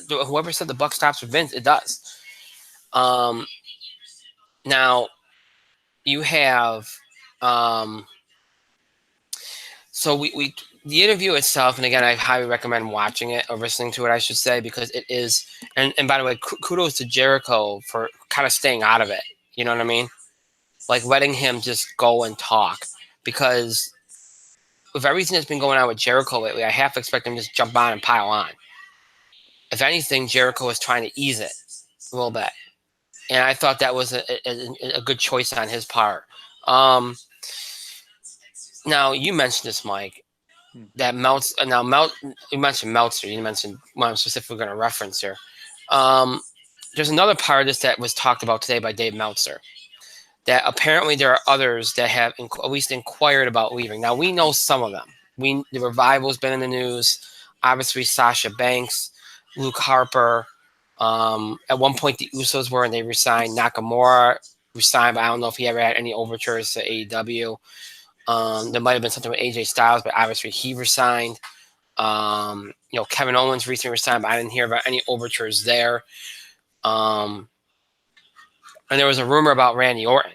Speaker 1: whoever said the buck stops with Vince, it does. Now you have so we the interview itself, and again, I highly recommend watching it or listening to it, I should say, because it is. And by the way, kudos to Jericho for kind of staying out of it. You know what I mean? Like letting him just go and talk, because with everything that's been going on with Jericho lately, I half expect him to just jump on and pile on. If anything, Jericho is trying to ease it a little bit, and I thought that was a good choice on his part. Now you mentioned this, Mike. That you mentioned Meltzer. You mentioned what I'm specifically going to reference here. There's another part of this that was talked about today by Dave Meltzer. That apparently there are others that have at least inquired about leaving. Now we know some of them. The Revival's been in the news. Obviously, Sasha Banks, Luke Harper. At one point, the Usos were, and they resigned. Nakamura resigned, but I don't know if he ever had any overtures to AEW. There might have been something with AJ Styles, but obviously he resigned. Kevin Owens recently resigned, but I didn't hear about any overtures there. And there was a rumor about Randy Orton.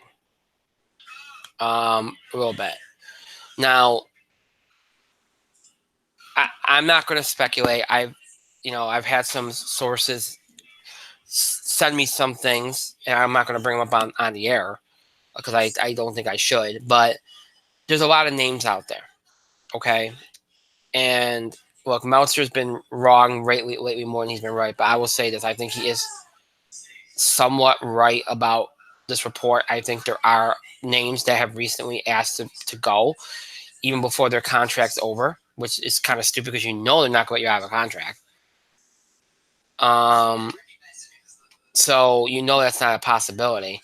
Speaker 1: A little bit. Now, I'm not going to speculate. I've had some sources send me some things, and I'm not going to bring them up on the air because I don't think I should. But there's a lot of names out there, okay? And look, Meltzer's been wrong lately more than he's been right. But I will say this: I think he is somewhat right about this report. I think there are names that have recently asked to go, even before their contract's over, which is kind of stupid because they're not going to let you out of a contract. So that's not a possibility.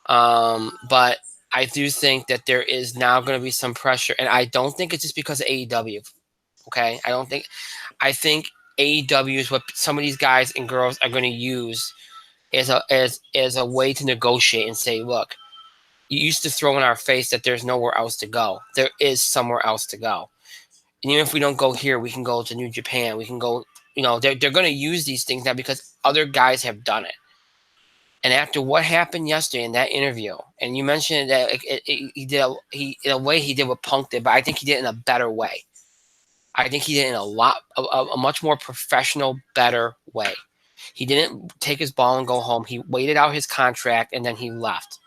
Speaker 1: But I do think that there is now going to be some pressure, and I don't think it's just because of AEW. Okay, I think AEW is what some of these guys and girls are going to use as a way to negotiate and say, look, you used to throw in our face that there's nowhere else to go. There is somewhere else to go. And even if we don't go here, we can go to New Japan. We can go, they're going to use these things now because other guys have done it. And after what happened yesterday in that interview, and you mentioned that he did in a way he did what Punk did, but I think he did it in a better way. I think he did it in a much more professional, better way. He didn't take his ball and go home. He waited out his contract and then he left.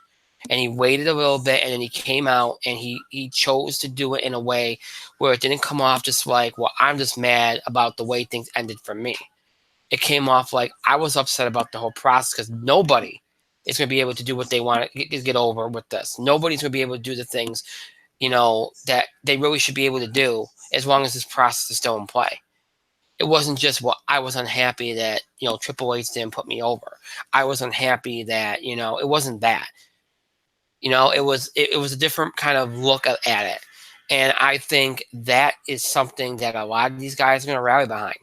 Speaker 1: And he waited a little bit and then he came out and he chose to do it in a way where it didn't come off just like, well, I'm just mad about the way things ended for me. It came off like I was upset about the whole process because nobody is going to be able to do what they want to get over with this. Nobody's going to be able to do the things, that they really should be able to do as long as this process is still in play. It wasn't just, well, I was unhappy that, Triple H didn't put me over. I was unhappy that, it wasn't that. It was a different kind of look at it. And I think that is something that a lot of these guys are going to rally behind.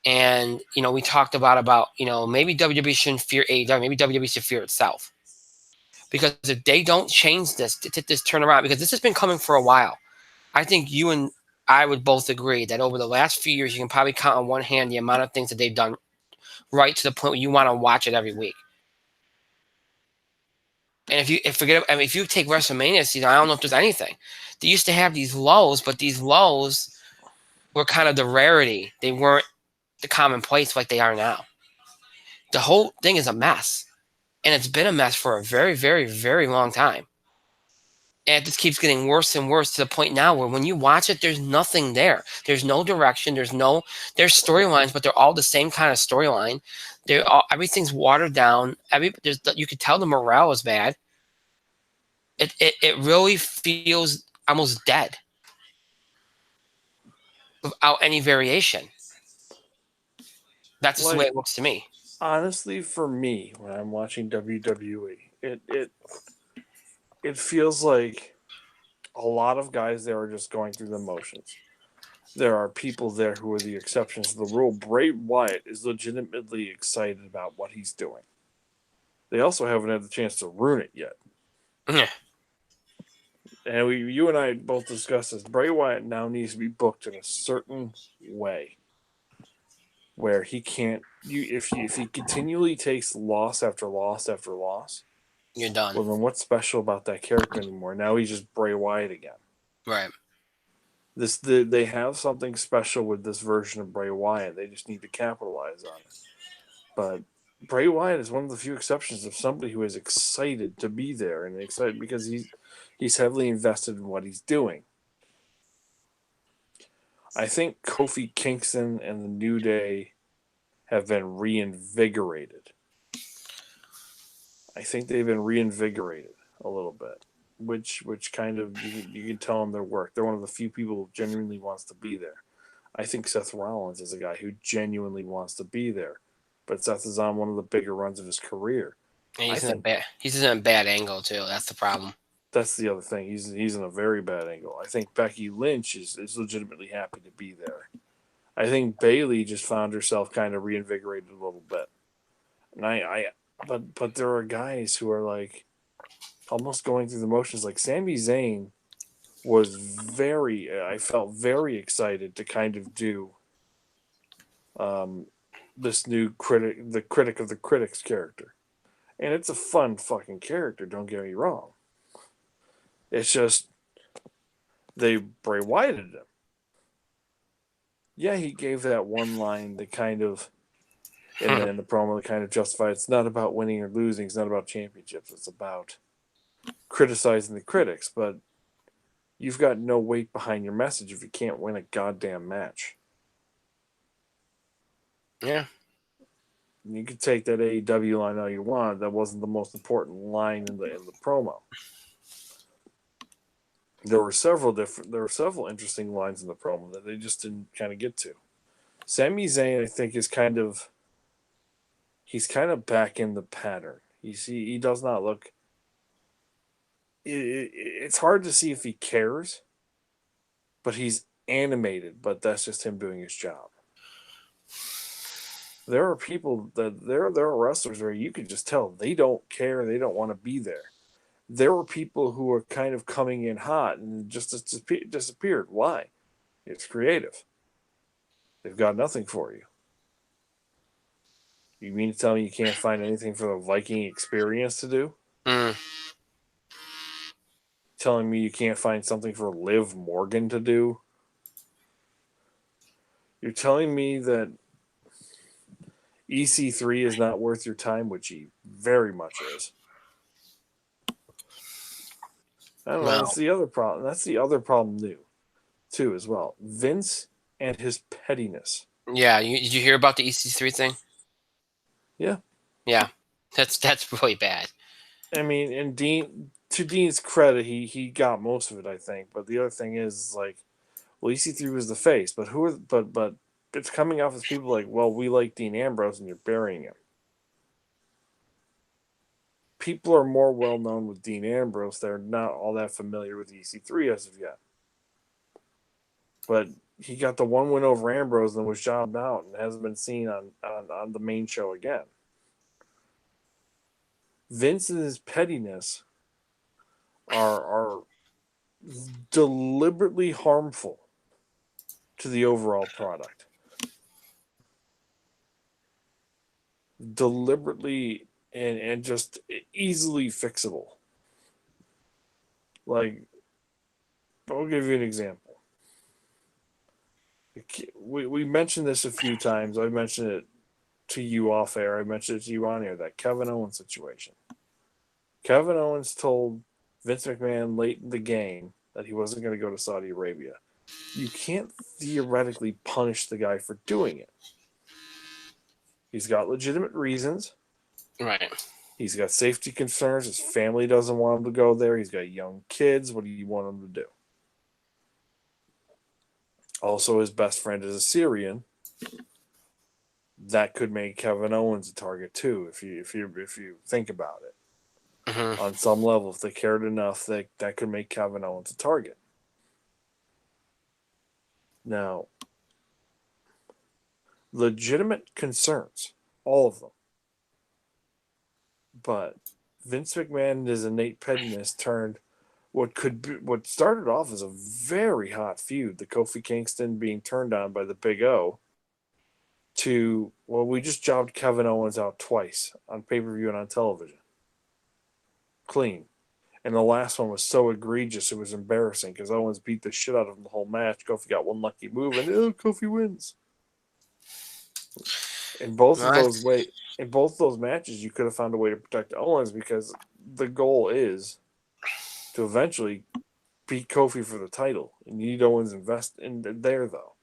Speaker 1: And, we talked about, maybe WWE shouldn't fear AEW. Maybe WWE should fear itself. Because if they don't change this turnaround, because this has been coming for a while, I think you and I would both agree that over the last few years, you can probably count on one hand the amount of things that they've done right to the point where you want to watch it every week. And if you take WrestleMania season, I don't know if there's anything. They used to have these lows, but these lows were kind of the rarity. They weren't the commonplace like they are now. The whole thing is a mess. And it's been a mess for a very, very, very long time. And it just keeps getting worse and worse to the point now where when you watch it, there's nothing there. There's no direction. There's storylines, but they're all the same kind of storyline. Everything's watered down. You could tell the morale is bad. It really feels almost dead without any variation. That's just the way
Speaker 2: Like,
Speaker 1: it looks to me.
Speaker 2: honestly, for me, when I'm watching WWE, it feels like a lot of guys there are just going through the motions. There are people there who are the exceptions to the rule. Bray Wyatt is legitimately excited about what he's doing. They also haven't had the chance to ruin it yet.
Speaker 1: Yeah.
Speaker 2: And you and I both discussed this. Bray Wyatt now needs to be booked in a certain way, where he can't. If he continually takes loss after loss after loss,
Speaker 1: You're done.
Speaker 2: well then what's special about that character anymore? Now he's just Bray Wyatt again.
Speaker 1: Right.
Speaker 2: They have something special with this version of Bray Wyatt. They just need to capitalize on it. But Bray Wyatt is one of the few exceptions of somebody who is excited to be there and excited because he's heavily invested in what he's doing. I think Kofi Kingston and the New Day have been reinvigorated. I think they've been reinvigorated a little bit, which kind of you can tell them their work. They're one of the few people who genuinely wants to be there. I think Seth Rollins is a guy who genuinely wants to be there, but Seth is on one of the bigger runs of his career.
Speaker 1: And
Speaker 2: I think
Speaker 1: he's in a bad angle too. That's the problem.
Speaker 2: that's the other thing. He's in a very bad angle. I think Becky Lynch is legitimately happy to be there. I think Bailey just found herself kind of reinvigorated a little bit. And but there are guys who are like almost going through the motions. Like Sami Zayn was I felt very excited to kind of do um, this new the critic of the critics character. And it's a fun fucking character, don't get me wrong. It's just they Bray Wyatted him. Yeah, he gave that one line that kind of in the promo that kind of justified it's not about winning or losing, it's not about championships, it's about criticizing the critics, but you've got no weight behind your message if you can't win a goddamn match.
Speaker 1: Yeah.
Speaker 2: You could take that AEW line all you want. That wasn't the most important line in the promo. There were several interesting lines in the promo that they just didn't kind of get to. Sami Zayn, I think, he's kind of back in the pattern. He does not look. It's hard to see if he cares, but he's animated. But that's just him doing his job. There are people that there are wrestlers where you could just tell they don't care, they don't want to be there. There were people who were kind of coming in hot and just disappeared. Why? It's creative. They've got nothing for you. You mean to tell me you can't find anything for the Viking experience to do?
Speaker 1: Mm.
Speaker 2: Telling me you can't find something for Liv Morgan to do? You're telling me that EC3 is not worth your time, which he very much is. I don't know.
Speaker 1: Well,
Speaker 2: That's the other problem. That's the other problem, too, as well. Vince and his pettiness.
Speaker 1: yeah. Did you hear about the EC3 thing?
Speaker 2: Yeah.
Speaker 1: Yeah, that's really bad.
Speaker 2: I mean, and to Dean's credit, he got most of it, I think. But the other thing is like, well, EC3 was the face, but who are but it's coming off as people like, well, we like Dean Ambrose, and you're burying him. People are more well known with Dean Ambrose. They're not all that familiar with EC3 as of yet. But he got the one win over Ambrose and was jobbed out and hasn't been seen on the main show again. Vince and his pettiness are deliberately harmful to the overall product. Deliberately and just easily fixable. Like, I'll give you an example. We mentioned this a few times. I mentioned it to you off air. I mentioned it to you on air, that Kevin Owens situation. Kevin Owens told Vince McMahon late in the game that he wasn't going to go to Saudi Arabia. You can't theoretically punish the guy for doing it. He's got legitimate reasons.
Speaker 1: Right.
Speaker 2: He's got safety concerns. His family doesn't want him to go there. He's got young kids. What do you want him to do? Also, his best friend is a Syrian. That could make Kevin Owens a target too, if you think about it.
Speaker 1: Mm-hmm.
Speaker 2: On some level, if they cared enough, that could make Kevin Owens a target. Now, legitimate concerns, all of them. But Vince McMahon and his innate pettiness turned what started off as a very hot feud, the Kofi Kingston being turned on by the Big O, to, well, we just jobbed Kevin Owens out twice on pay-per-view and on television. Clean. And the last one was so egregious it was embarrassing because Owens beat the shit out of him the whole match. Kofi got one lucky move and Kofi wins. In both of those matches, you could have found a way to protect Owens because the goal is to eventually beat Kofi for the title. And you need Owens invest in there though.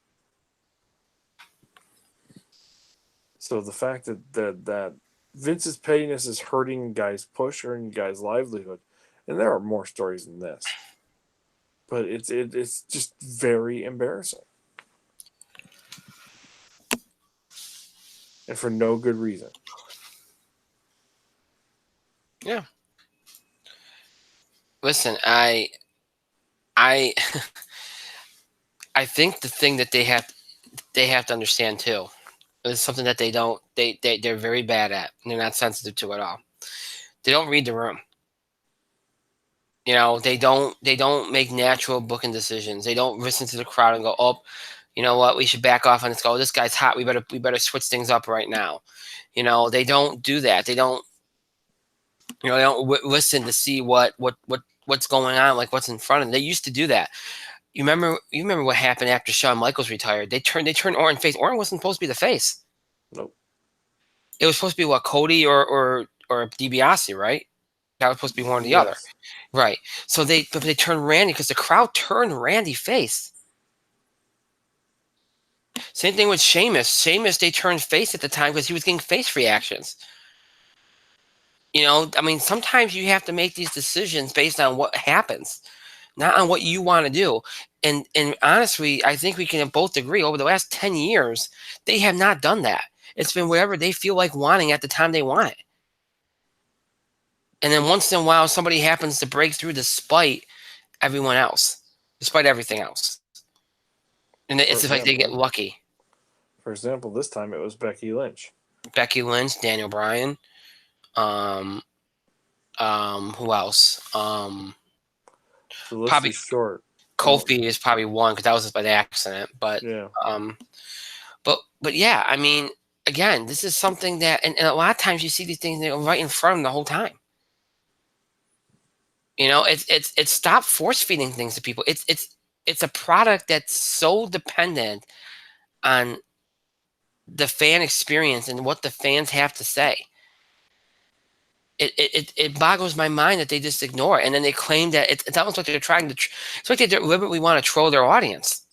Speaker 2: So the fact that Vince's pettiness is hurting guys' push, hurting guys' livelihood, and there are more stories than this, but it's just very embarrassing, and for no good reason.
Speaker 1: Yeah. Listen, I I think the thing that they have to understand too is something that they're very bad at and they're not sensitive to at all. They don't read the room. They don't make natural booking decisions. They don't listen to the crowd and go, "Oh, you know what? We should back off on this. Go, this guy's hot. We better switch things up right now." They don't do that. They don't they don't listen to see what's going on, like what's in front of them. They used to do that. You remember what happened after Shawn Michaels retired? They turned Orton face. Orton wasn't supposed to be the face.
Speaker 2: Nope.
Speaker 1: It was supposed to be what, Cody or DiBiase, right? That was supposed to be one or the other.
Speaker 2: Yes.
Speaker 1: Right. So they turned Randy because the crowd turned Randy face. Same thing with Sheamus. Sheamus, they turned face at the time because he was getting face reactions. I mean, sometimes you have to make these decisions based on what happens, not on what you want to do. And honestly, I think we can both agree over the last 10 years, they have not done that. It's been whatever they feel like wanting at the time they want it. And then once in a while, somebody happens to break through despite everyone else, despite everything else. And it's like they get lucky.
Speaker 2: For example, this time it was Becky Lynch.
Speaker 1: Becky Lynch, Daniel Bryan. Um, who else?
Speaker 2: The list
Speaker 1: Probably
Speaker 2: is short.
Speaker 1: Kofi is probably one because that was just by accident.
Speaker 2: Yeah.
Speaker 1: Um, but yeah, I mean, again, this is something that, and a lot of times you see these things that are right in front of them the whole time. It's stop force feeding things to people. It's a product that's so dependent on the fan experience and what the fans have to say. It boggles my mind that they just ignore it, and then they claim that it's almost like they're trying to. It's like they deliberately want to troll their audience.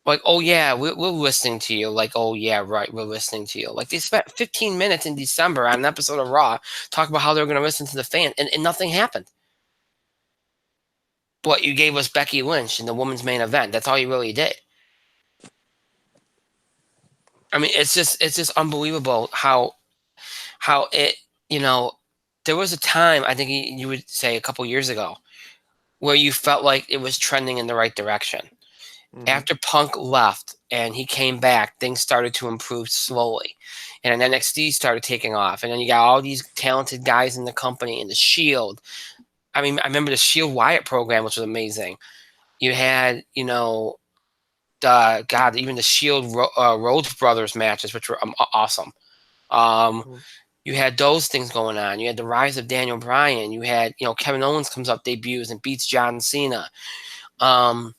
Speaker 1: Like, oh yeah, we're listening to you. Like, oh yeah, right, we're listening to you. Like they spent 15 minutes in December on an episode of Raw talking about how they were going to listen to the fan, and nothing happened. But you gave us Becky Lynch in the women's main event. That's all you really did. I mean, it's just unbelievable how it. You know, there was a time I think you would say a couple years ago where you felt like it was trending in the right direction.
Speaker 2: Mm-hmm.
Speaker 1: After Punk left and he came back, things started to improve slowly. And then NXT started taking off. And then you got all these talented guys in the company and the Shield. I mean, I remember the Shield Wyatt program, which was amazing. You had, God, even the Shield Rhodes Brothers matches, which were awesome. Um,
Speaker 2: Mm-hmm.
Speaker 1: you had those things going on. You had the rise of Daniel Bryan. You had, Kevin Owens comes up, debuts, and beats John Cena. And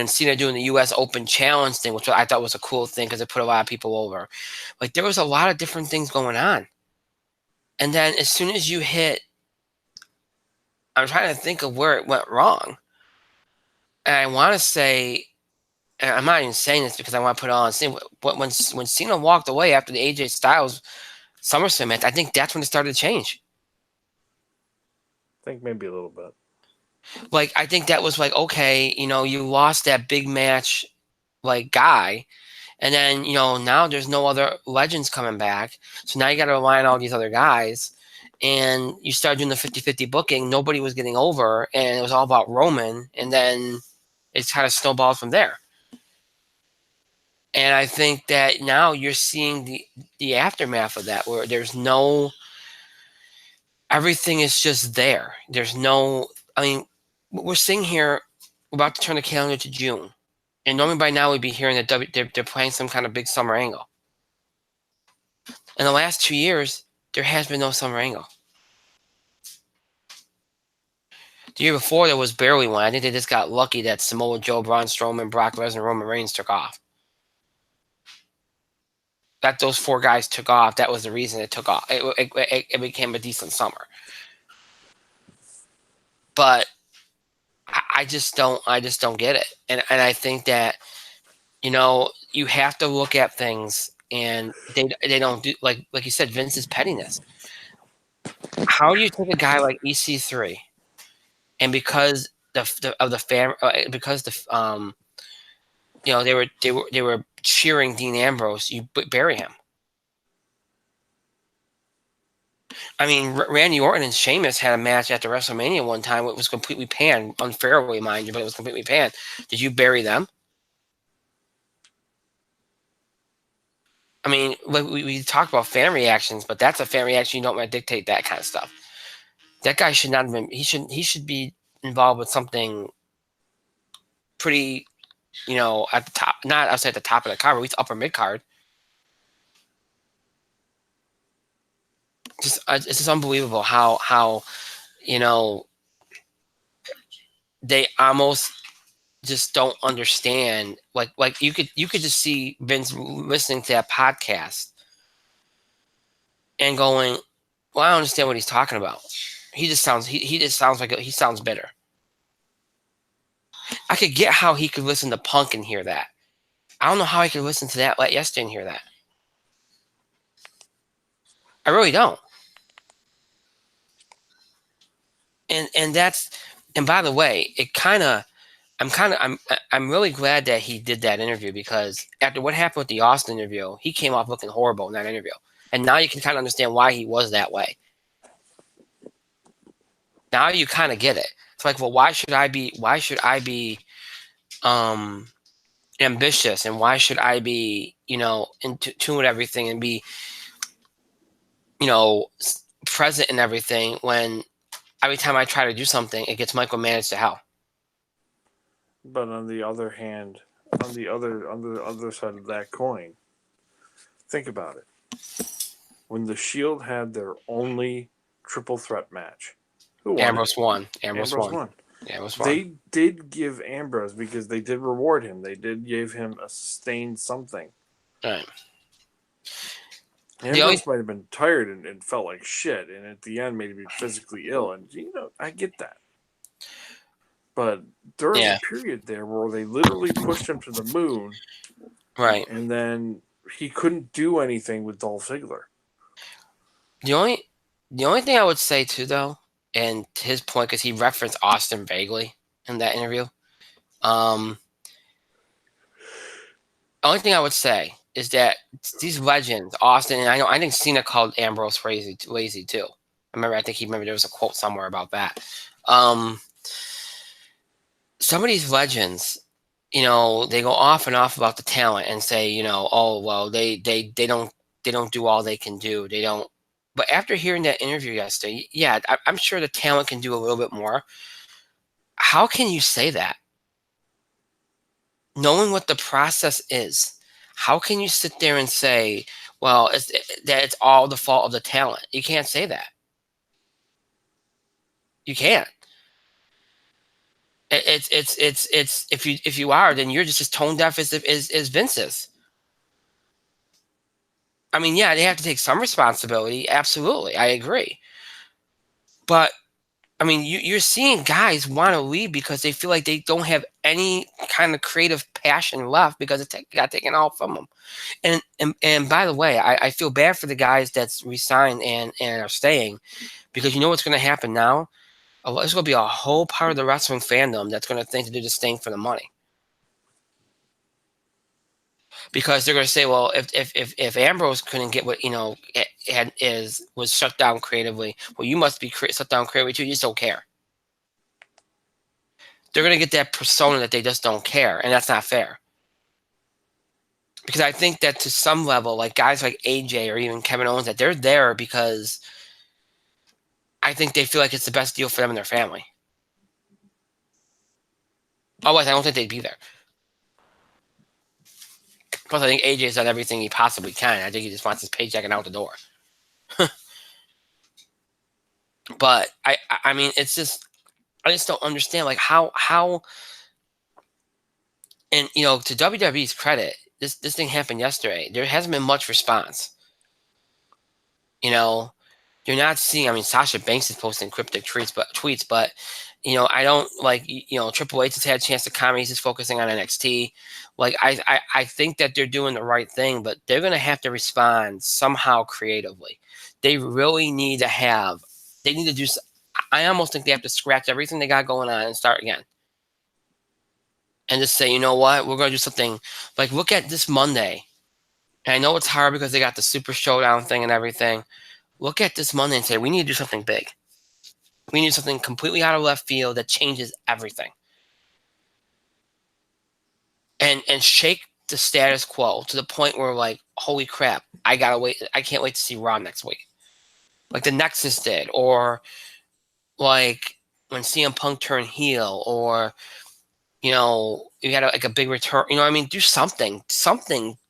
Speaker 1: Cena doing the U.S. Open Challenge thing, which I thought was a cool thing because it put a lot of people over. Like there was a lot of different things going on. And then as soon as you hit, I'm trying to think of where it went wrong. And I want to say, and I'm not even saying this because I want to put it on scene, but when Cena walked away after the AJ Styles SummerSlam match, I think that's when it started to change.
Speaker 2: I think maybe a little bit.
Speaker 1: Like I think that was like, okay, you lost that big match like guy. And then, now there's no other legends coming back. So now you got to rely on all these other guys. And you start doing the 50-50 booking. Nobody was getting over. And it was all about Roman. And then it's kind of snowballed from there. And I think that now you're seeing the aftermath of that where there's no, everything is just there. There's no, I mean, we're sitting here, we're about to turn the calendar to June. And normally by now we'd be hearing that they're playing some kind of big summer angle. In the last 2 years, there has been no summer angle. The year before, there was barely one. I think they just got lucky that Samoa Joe, Braun Strowman, Brock Lesnar, Roman Reigns took off. That those four guys took off. That was the reason it took off. It became a decent summer. But I just don't get it. And I think that you have to look at things, and they don't do like you said. Vince's pettiness. How do you take a guy like EC3, and because of the fan, because they were cheering Dean Ambrose, you bury him. I mean, Randy Orton and Sheamus had a match after WrestleMania one time. It was completely panned, unfairly, mind you, but it was completely panned. Did you bury them? I mean, we talked about fan reactions, but that's a fan reaction. You don't want to dictate that kind of stuff. That guy should not have been. He should be involved with something pretty, at the top, not outside the top of the card, but at least upper mid card. It's just unbelievable how they almost just don't understand. Like you could just see Vince listening to that podcast and going, "Well, I don't understand what he's talking about." He just sounds like he sounds bitter. I could get how he could listen to Punk and hear that. I don't know how I could listen to that yesterday and hear that. I really don't. And that's, and by the way, I'm really glad that he did that interview, because after what happened with the Austin interview, he came off looking horrible in that interview. And now you can kind of understand why he was that way. Now you kind of get it. It's like, well, why should I be ambitious, and why should I be, in tune with everything and be, present in everything when every time I try to do something, it gets micromanaged to hell.
Speaker 2: But on the other hand, on the other side of that coin, think about it. When the Shield had their only triple threat match, who won it?
Speaker 1: Ambrose won. Ambrose
Speaker 2: Ambrose
Speaker 1: won.
Speaker 2: won.
Speaker 1: Ambrose won.
Speaker 2: They did give Ambrose, because they did reward him. They did give him a sustained something.
Speaker 1: All right. The only
Speaker 2: Ambrose might have been tired and felt like shit, and at the end made him physically ill. And I get that. But there was
Speaker 1: Yeah.
Speaker 2: a period there where they literally pushed him to the moon,
Speaker 1: Right.
Speaker 2: and then he couldn't do anything with Dolph Ziggler.
Speaker 1: The only thing I would say too, though, and to his point, because he referenced Austin vaguely in that interview. Only thing I would say is that these legends, Austin, and I think Cena called Ambrose lazy too. I think there was a quote somewhere about that. Some of these legends, they go off and off about the talent and say, oh well, they don't do all they can do. They don't. But after hearing that interview yesterday, yeah, I'm sure the talent can do a little bit more. How can you say that? Knowing what the process is, how can you sit there and say, well, that it's all the fault of the talent? You can't say that. You can't. It's if you are, then you're just as tone deaf as Vince is. I mean, yeah, they have to take some responsibility. Absolutely, I agree. But I mean, you're seeing guys want to leave because they feel like they don't have any kind of creative passion left because it got taken all from them. And by the way, I feel bad for the guys that's resigned and are staying, because you know what's going to happen now? There's going to be a whole part of the wrestling fandom that's going to think to do this thing for the money. Because they're going to say, well, if Ambrose couldn't get what was shut down creatively, well, you must be shut down creatively too. You just don't care. They're going to get that persona that they just don't care, and that's not fair. Because I think that to some level, like guys like AJ or even Kevin Owens, that they're there because I think they feel like it's the best deal for them and their family. Otherwise, I don't think they'd be there. Plus, I think AJ's done everything he possibly can. I think he just wants his paycheck and out the door. But I mean, it's just, I just don't understand, like how, and to WWE's credit, this thing happened yesterday. There hasn't been much response. You're not seeing. I mean, Sasha Banks is posting cryptic tweets, but I don't like. Triple H has had a chance to comment. He's just focusing on NXT. Like I think that they're doing the right thing, but they're gonna have to respond somehow creatively. They really need to have. They need to do. I almost think they have to scratch everything they got going on and start again. And just say, you know what, we're gonna do something. Like, look at this Monday. And I know it's hard because they got the Super Showdown thing and everything. Look at this Monday and say, we need to do something big. We need something completely out of left field that changes everything. And shake the status quo to the point where, like, holy crap, I can't wait to see Raw next week. Like the Nexus did, or like when CM Punk turned heel, or you had a big return. I mean, do something.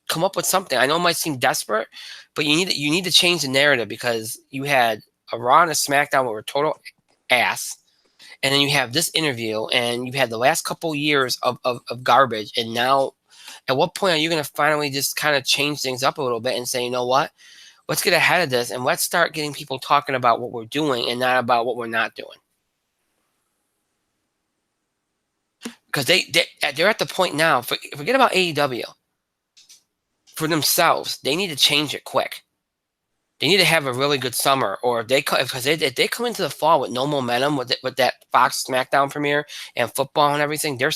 Speaker 1: Come up with something. I know it might seem desperate, but you need to change the narrative, because you had a Raw and a SmackDown where were total ass, and then you have this interview, and you've had the last couple years of garbage, and now, at what point are you going to finally just kind of change things up a little bit and say, you know what, let's get ahead of this and let's start getting people talking about what we're doing and not about what we're not doing? Because they're at the point now. Forget about AEW. For themselves, they need to change it quick. They need to have a really good summer, or if they come into the fall with no momentum with that Fox SmackDown premiere and football and everything, they're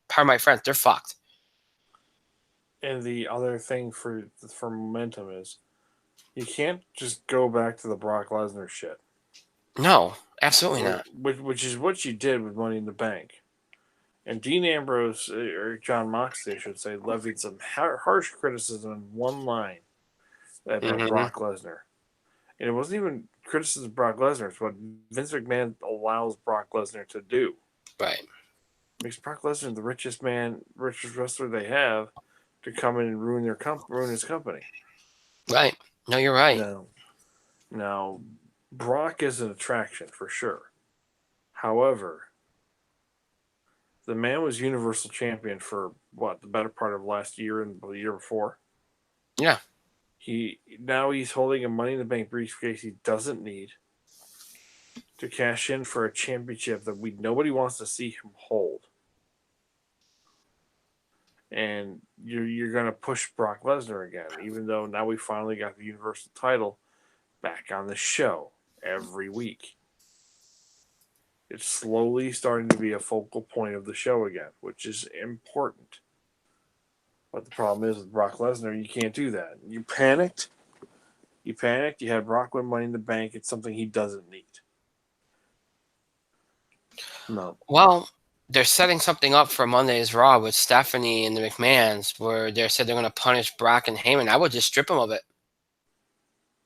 Speaker 1: part of my friends. They're fucked.
Speaker 2: And the other thing for momentum is, you can't just go back to the Brock Lesnar shit.
Speaker 1: No, absolutely not.
Speaker 2: Which is what you did with Money in the Bank. And Dean Ambrose, or Jon Moxley, I should say, levied some harsh criticism in one line about
Speaker 1: Mm-hmm.
Speaker 2: Brock Lesnar. And it wasn't even criticism of Brock Lesnar, it's what Vince McMahon allows Brock Lesnar to do.
Speaker 1: Right.
Speaker 2: Makes Brock Lesnar the richest wrestler they have, to come in and ruin his company.
Speaker 1: Right. No, you're right.
Speaker 2: Now, now, Brock is an attraction for sure. However, the man was Universal Champion for what, the better part of last year and the year before.
Speaker 1: Yeah.
Speaker 2: He's holding a Money in the Bank briefcase he doesn't need to cash in for a championship that nobody wants to see him hold. And you're gonna push Brock Lesnar again, even though now we finally got the Universal title back on the show every week. It's slowly starting to be a focal point of the show again, which is important. But the problem is with Brock Lesnar, you can't do that. You panicked. You panicked. You had Brock win Money in the Bank. It's something he doesn't need. No.
Speaker 1: Well, they're setting something up for Monday's Raw with Stephanie and the McMahons, where they said they're going to punish Brock and Heyman. I would just strip him of it.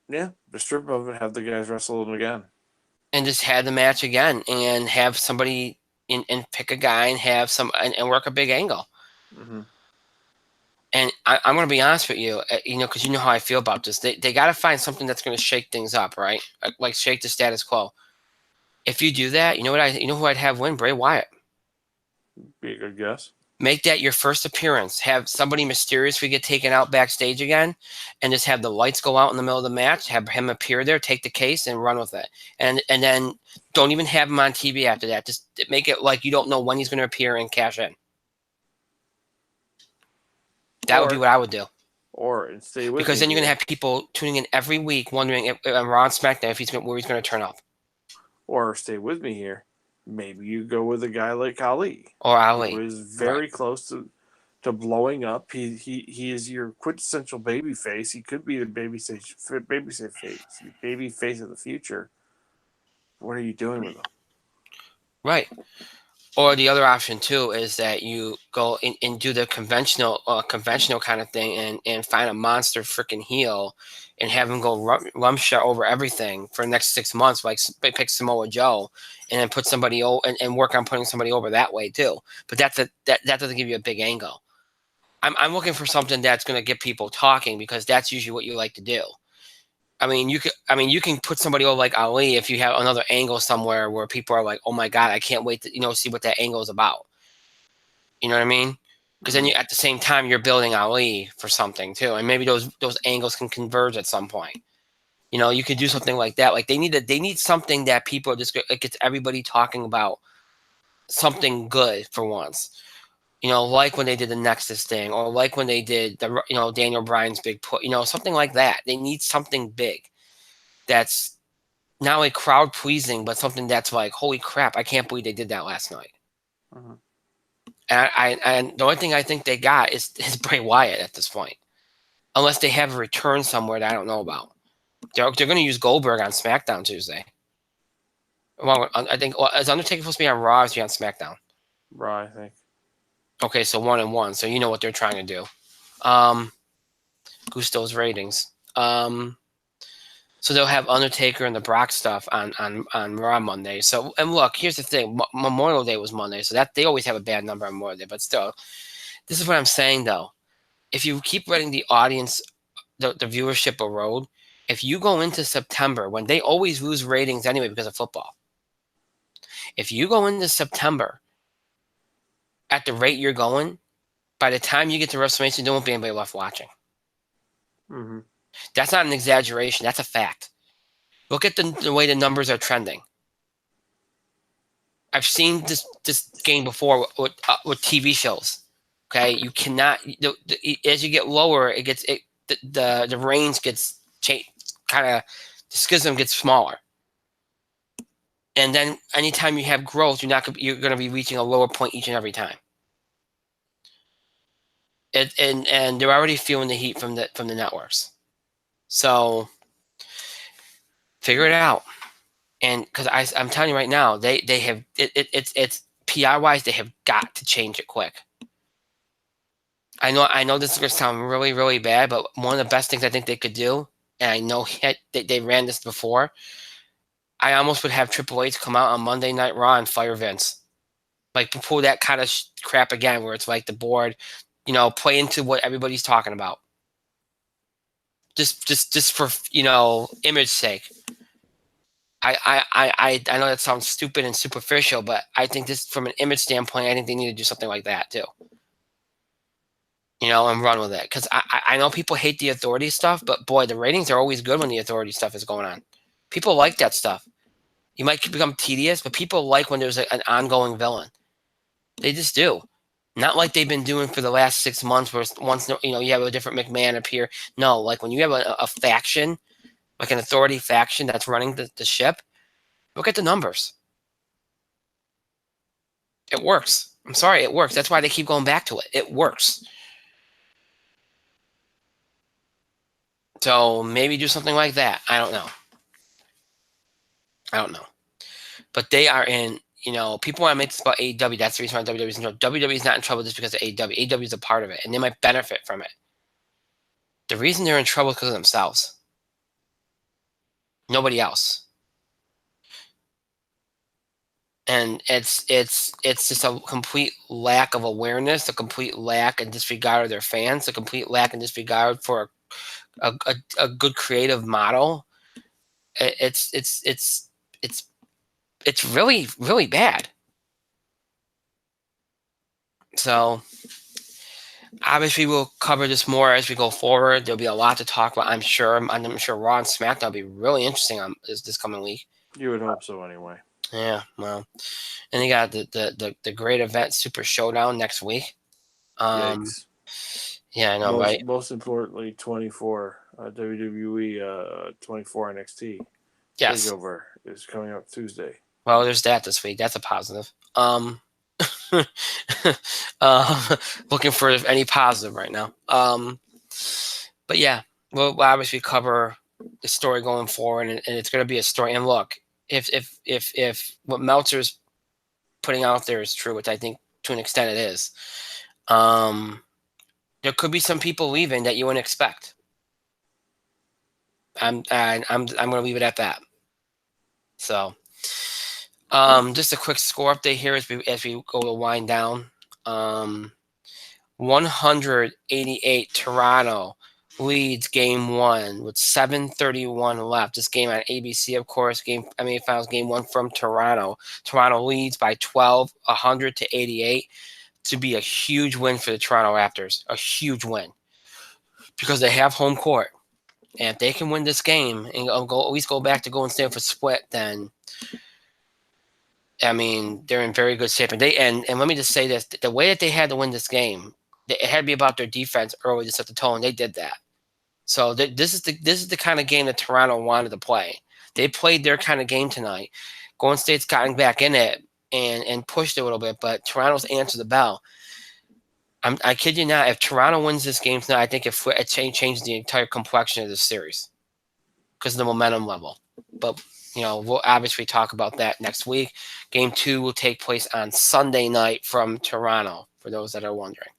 Speaker 2: Yeah, the strip of it, have the guys wrestle them again.
Speaker 1: And just have the match again and have somebody and pick a guy and have some and work a big angle.
Speaker 2: Mm-hmm.
Speaker 1: And I'm going to be honest with you, because you know how I feel about this. They got to find something that's going to shake things up, right? Like shake the status quo. If you do that, you know who I'd have win? Bray Wyatt.
Speaker 2: Be a good guess.
Speaker 1: Make that your first appearance. Have somebody mysteriously get taken out backstage again, and just have the lights go out in the middle of the match. Have him appear there, take the case, and run with it. And then don't even have him on TV after that. Just make it like you don't know when he's going to appear and cash in. That would be what I would do.
Speaker 2: Or stay with
Speaker 1: because then you're going to have people tuning in every week wondering if on Raw and SmackDown where he's going to turn up.
Speaker 2: Or stay with me here. Maybe you go with a guy like Ali.
Speaker 1: Or Ali.
Speaker 2: Who is very close to blowing up. He is your quintessential baby face. He could be the baby face of the future. What are you doing with him?
Speaker 1: Right. Or the other option too is that you go and do the conventional kind of thing and find a monster freaking heel and have him go rumshot over everything for the next 6 months, like pick Samoa Joe, and then put somebody and work on putting somebody over that way too. But that doesn't give you a big angle. I'm looking for something that's going to get people talking, because that's usually what you like to do. I mean, you can put somebody over like Ali if you have another angle somewhere where people are like, "Oh my God, I can't wait to see what that angle is about." You know what I mean? Because then at the same time you're building Ali for something too, and maybe those angles can converge at some point. You could do something like that. Like they need something that people are it gets everybody talking about something good for once. Like when they did the Nexus thing, or like when they did the Daniel Bryan's big put, something like that. They need something big that's not only crowd pleasing, but something that's like, holy crap, I can't believe they did that last night.
Speaker 2: Uh-huh.
Speaker 1: And the only thing I think they got is Bray Wyatt at this point, unless they have a return somewhere that I don't know about. They're going to use Goldberg on SmackDown Tuesday. Well, I think is Undertaker supposed to be on Raw, or is he on SmackDown?
Speaker 2: Raw, I think.
Speaker 1: Okay, so 1-1. So you know what they're trying to do. Gusto's ratings. So they'll have Undertaker and the Brock stuff on Raw Monday. So, and look, here's the thing: Memorial Day was Monday, so that they always have a bad number on Memorial Day. But still, this is what I'm saying though. If you keep letting the audience, the viewership erode, if you go into September when they always lose ratings anyway because of football, if you go into September at the rate you're going, by the time you get to WrestleMania, there won't be anybody left watching.
Speaker 2: Mm-hmm.
Speaker 1: That's not an exaggeration. That's a fact. Look at the way the numbers are trending. I've seen this game before with TV shows. Okay, you cannot. As you get lower, the range gets changed. Kind of, the schism gets smaller. And then anytime you have growth, you're going to be reaching a lower point each and every time. And they're already feeling the heat from the networks. So figure it out. And because I'm telling you right now, they have it's PR-wise, they have got to change it quick. I know this is going to sound really, really bad, but one of the best things I think they could do, and I know they ran this before, I almost would have Triple H come out on Monday Night Raw and fire Vince. Like, pull that kind of crap again, where it's like the board, play into what everybody's talking about. Just for, image sake. I know that sounds stupid and superficial, but I think this, from an image standpoint, I think they need to do something like that too. And run with it. Because I know people hate the Authority stuff, but boy, the ratings are always good when the Authority stuff is going on. People like that stuff. You might become tedious, but people like when there's an ongoing villain. They just do. Not like they've been doing for the last 6 months, where once you have a different McMahon appear. No, like when you have a faction, like an Authority faction that's running the ship, look at the numbers. It works. I'm sorry, it works. That's why they keep going back to it. It works. So maybe do something like that. I don't know. But they are in, people want to make this about AEW. That's the reason why WWE is in trouble. WWE is not in trouble just because of AEW. AEW is a part of it, and they might benefit from it. The reason they're in trouble is because of themselves. Nobody else. And it's just a complete lack of awareness, a complete lack and disregard of their fans, a complete lack and disregard for a good creative model. It's really, really bad. So obviously we'll cover this more as we go forward. There'll be a lot to talk about, I'm sure. I'm sure Raw and SmackDown will be really interesting on this coming week.
Speaker 2: You would hope so anyway.
Speaker 1: Yeah, well. And you got the great event Super Showdown next week.
Speaker 2: Yikes.
Speaker 1: Yeah, I know, right?
Speaker 2: Most importantly, 24 WWE 24 NXT
Speaker 1: Yes.
Speaker 2: Takeover is coming up Tuesday.
Speaker 1: Well, there's that this week. That's a positive. Looking for any positive right now. But yeah, we'll obviously cover the story going forward, and it's going to be a story. And look, if what Meltzer's putting out there is true, which I think to an extent it is, there could be some people leaving that you wouldn't expect. I'm going to leave it at that. So, just a quick score update here as we go to wind down. 188 Toronto leads game 1 with 7:31 left. This game on ABC, of course. Finals game 1 from Toronto. Toronto leads by 12, 100-88. To be a huge win for the Toronto Raptors. A huge win. Because they have home court. And if they can win this game and at least go back to Golden State for split, then they're in very good shape. And let me just say this: the way that they had to win this game, it had to be about their defense early to set the tone. They did that. So this is the kind of game that Toronto wanted to play. They played their kind of game tonight. Golden State's gotten back in it and pushed it a little bit, but Toronto's answered the bell. I kid you not. If Toronto wins this game tonight, I think it changes the entire complexion of the series because of the momentum level. But we'll obviously talk about that next week. Game 2 will take place on Sunday night from Toronto, for those that are wondering.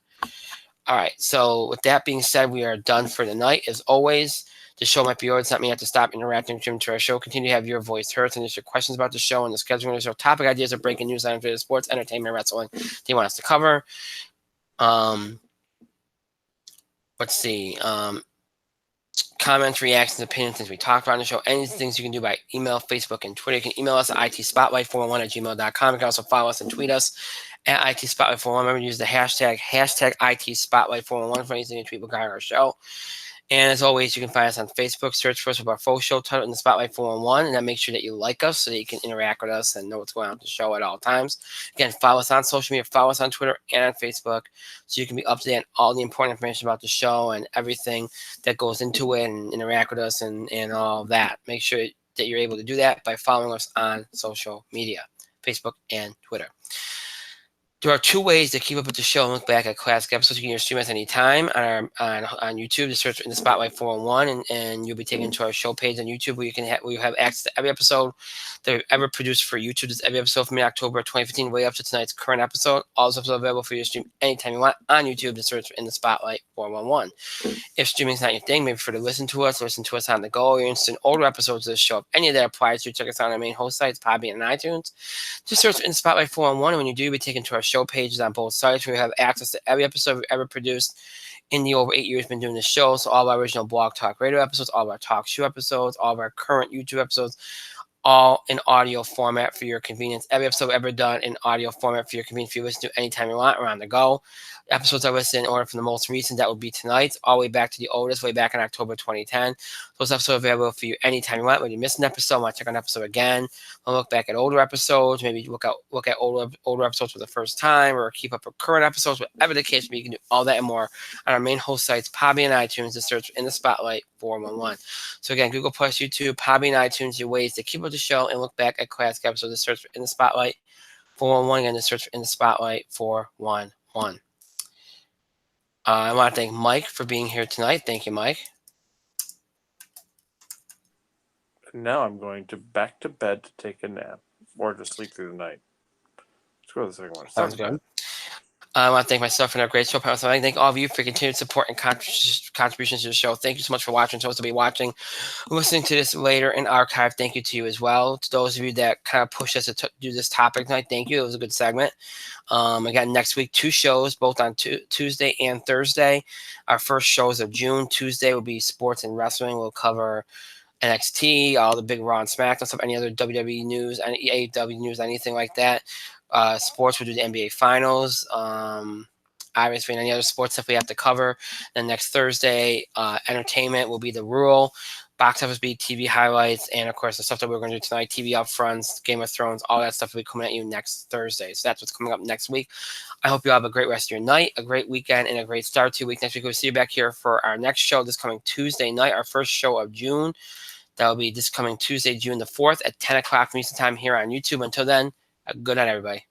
Speaker 1: All right, so with that being said, we are done for the night. As always, the show might be over. It's not me have to stop interacting with our show. Continue to have your voice heard. Send us your questions about the show and the scheduling of the show, topic ideas, or breaking news on sports, entertainment, wrestling they want us to cover. Let's see. Comments, reactions, opinions, things we talked about on the show, any things you can do by email, Facebook, and Twitter. You can email us at itspotlight411@gmail.com. You can also follow us and tweet us at itspotlight411. Remember to use the hashtag itspotlight411 for anything you tweet regarding our show. And as always, you can find us on Facebook. Search for us with our full show title in the Spotlight 411, and then make sure that you like us so that you can interact with us and know what's going on with the show at all times. Again, follow us on social media, follow us on Twitter and on Facebook, so you can be up to date on all the important information about the show and everything that goes into it, and interact with us and all that. Make sure that you're able to do that by following us on social media, Facebook and Twitter. There are two ways to keep up with the show and look back at classic episodes. You can either stream us anytime on YouTube. Just search in the Spotlight 411, and you'll be taken to our show page on YouTube where you have access to every episode that we've ever produced for YouTube. This is every episode from mid-October 2015 way up to tonight's current episode. All those episodes available for you to stream anytime you want on YouTube. Just search in the Spotlight 411. If streaming's not your thing, maybe for to listen to us on the go, or you're interested in older episodes of the show. If any of that applies to you, check us out on our main host sites, Podbean and iTunes. Just search in Spotlight 411, and when you do, you'll be taken to our show pages on both sites where you have access to every episode we've ever produced in the over 8 years we've been doing this show. So all of our original Blog Talk Radio episodes, all of our Talk Show episodes, all of our current YouTube episodes, all in audio format for your convenience. Every episode ever done in audio format for your convenience. If you listen to anytime you want, we're on the go. Episodes I listed in order from the most recent, that would be tonight's, all the way back to the oldest, way back in October 2010. Those episodes are available for you anytime you want. When you miss an episode, want to check an episode again, we'll look back at older episodes, maybe look at older episodes for the first time, or keep up with current episodes, whatever the case may be. You can do all that and more on our main host sites, Podbean and iTunes, to search in the Spotlight 411. So again, Google Plus, YouTube, Podbean, iTunes, your ways to keep up the show and look back at classic episodes. To search in the Spotlight 411. Again, to search in the Spotlight 411. I want to thank Mike for being here tonight. Thank you, Mike.
Speaker 2: Now I'm going back to bed to take a nap or to sleep through the night. Let's go to the second one.
Speaker 1: Sounds good. I want to thank myself for our great show. I want to thank all of you for your continued support and contributions to the show. Thank you so much for watching. To those to be watching, listening to this later in archive, thank you to you as well. To those of you that kind of pushed us to do this topic tonight, thank you. It was a good segment. Again, next week, 2 shows, both on Tuesday and Thursday. Our first shows of June. Tuesday will be sports and wrestling. We'll cover NXT, all the big Raw and SmackDown stuff, any other WWE news, any AEW news, anything like that. Sports, we'll do the NBA Finals. Obviously, and any other sports stuff we have to cover. Then next Thursday, entertainment will be the rule. Box office be TV highlights, and of course the stuff that we're going to do tonight, TV upfronts, Game of Thrones, all that stuff will be coming at you next Thursday. So that's what's coming up next week. I hope you have a great rest of your night, a great weekend, and a great start to your week. Next week we'll see you back here for our next show this coming Tuesday night, our first show of June. That will be this coming Tuesday, June the 4th at 10 o'clock Eastern Time here on YouTube. Until then, good night, everybody.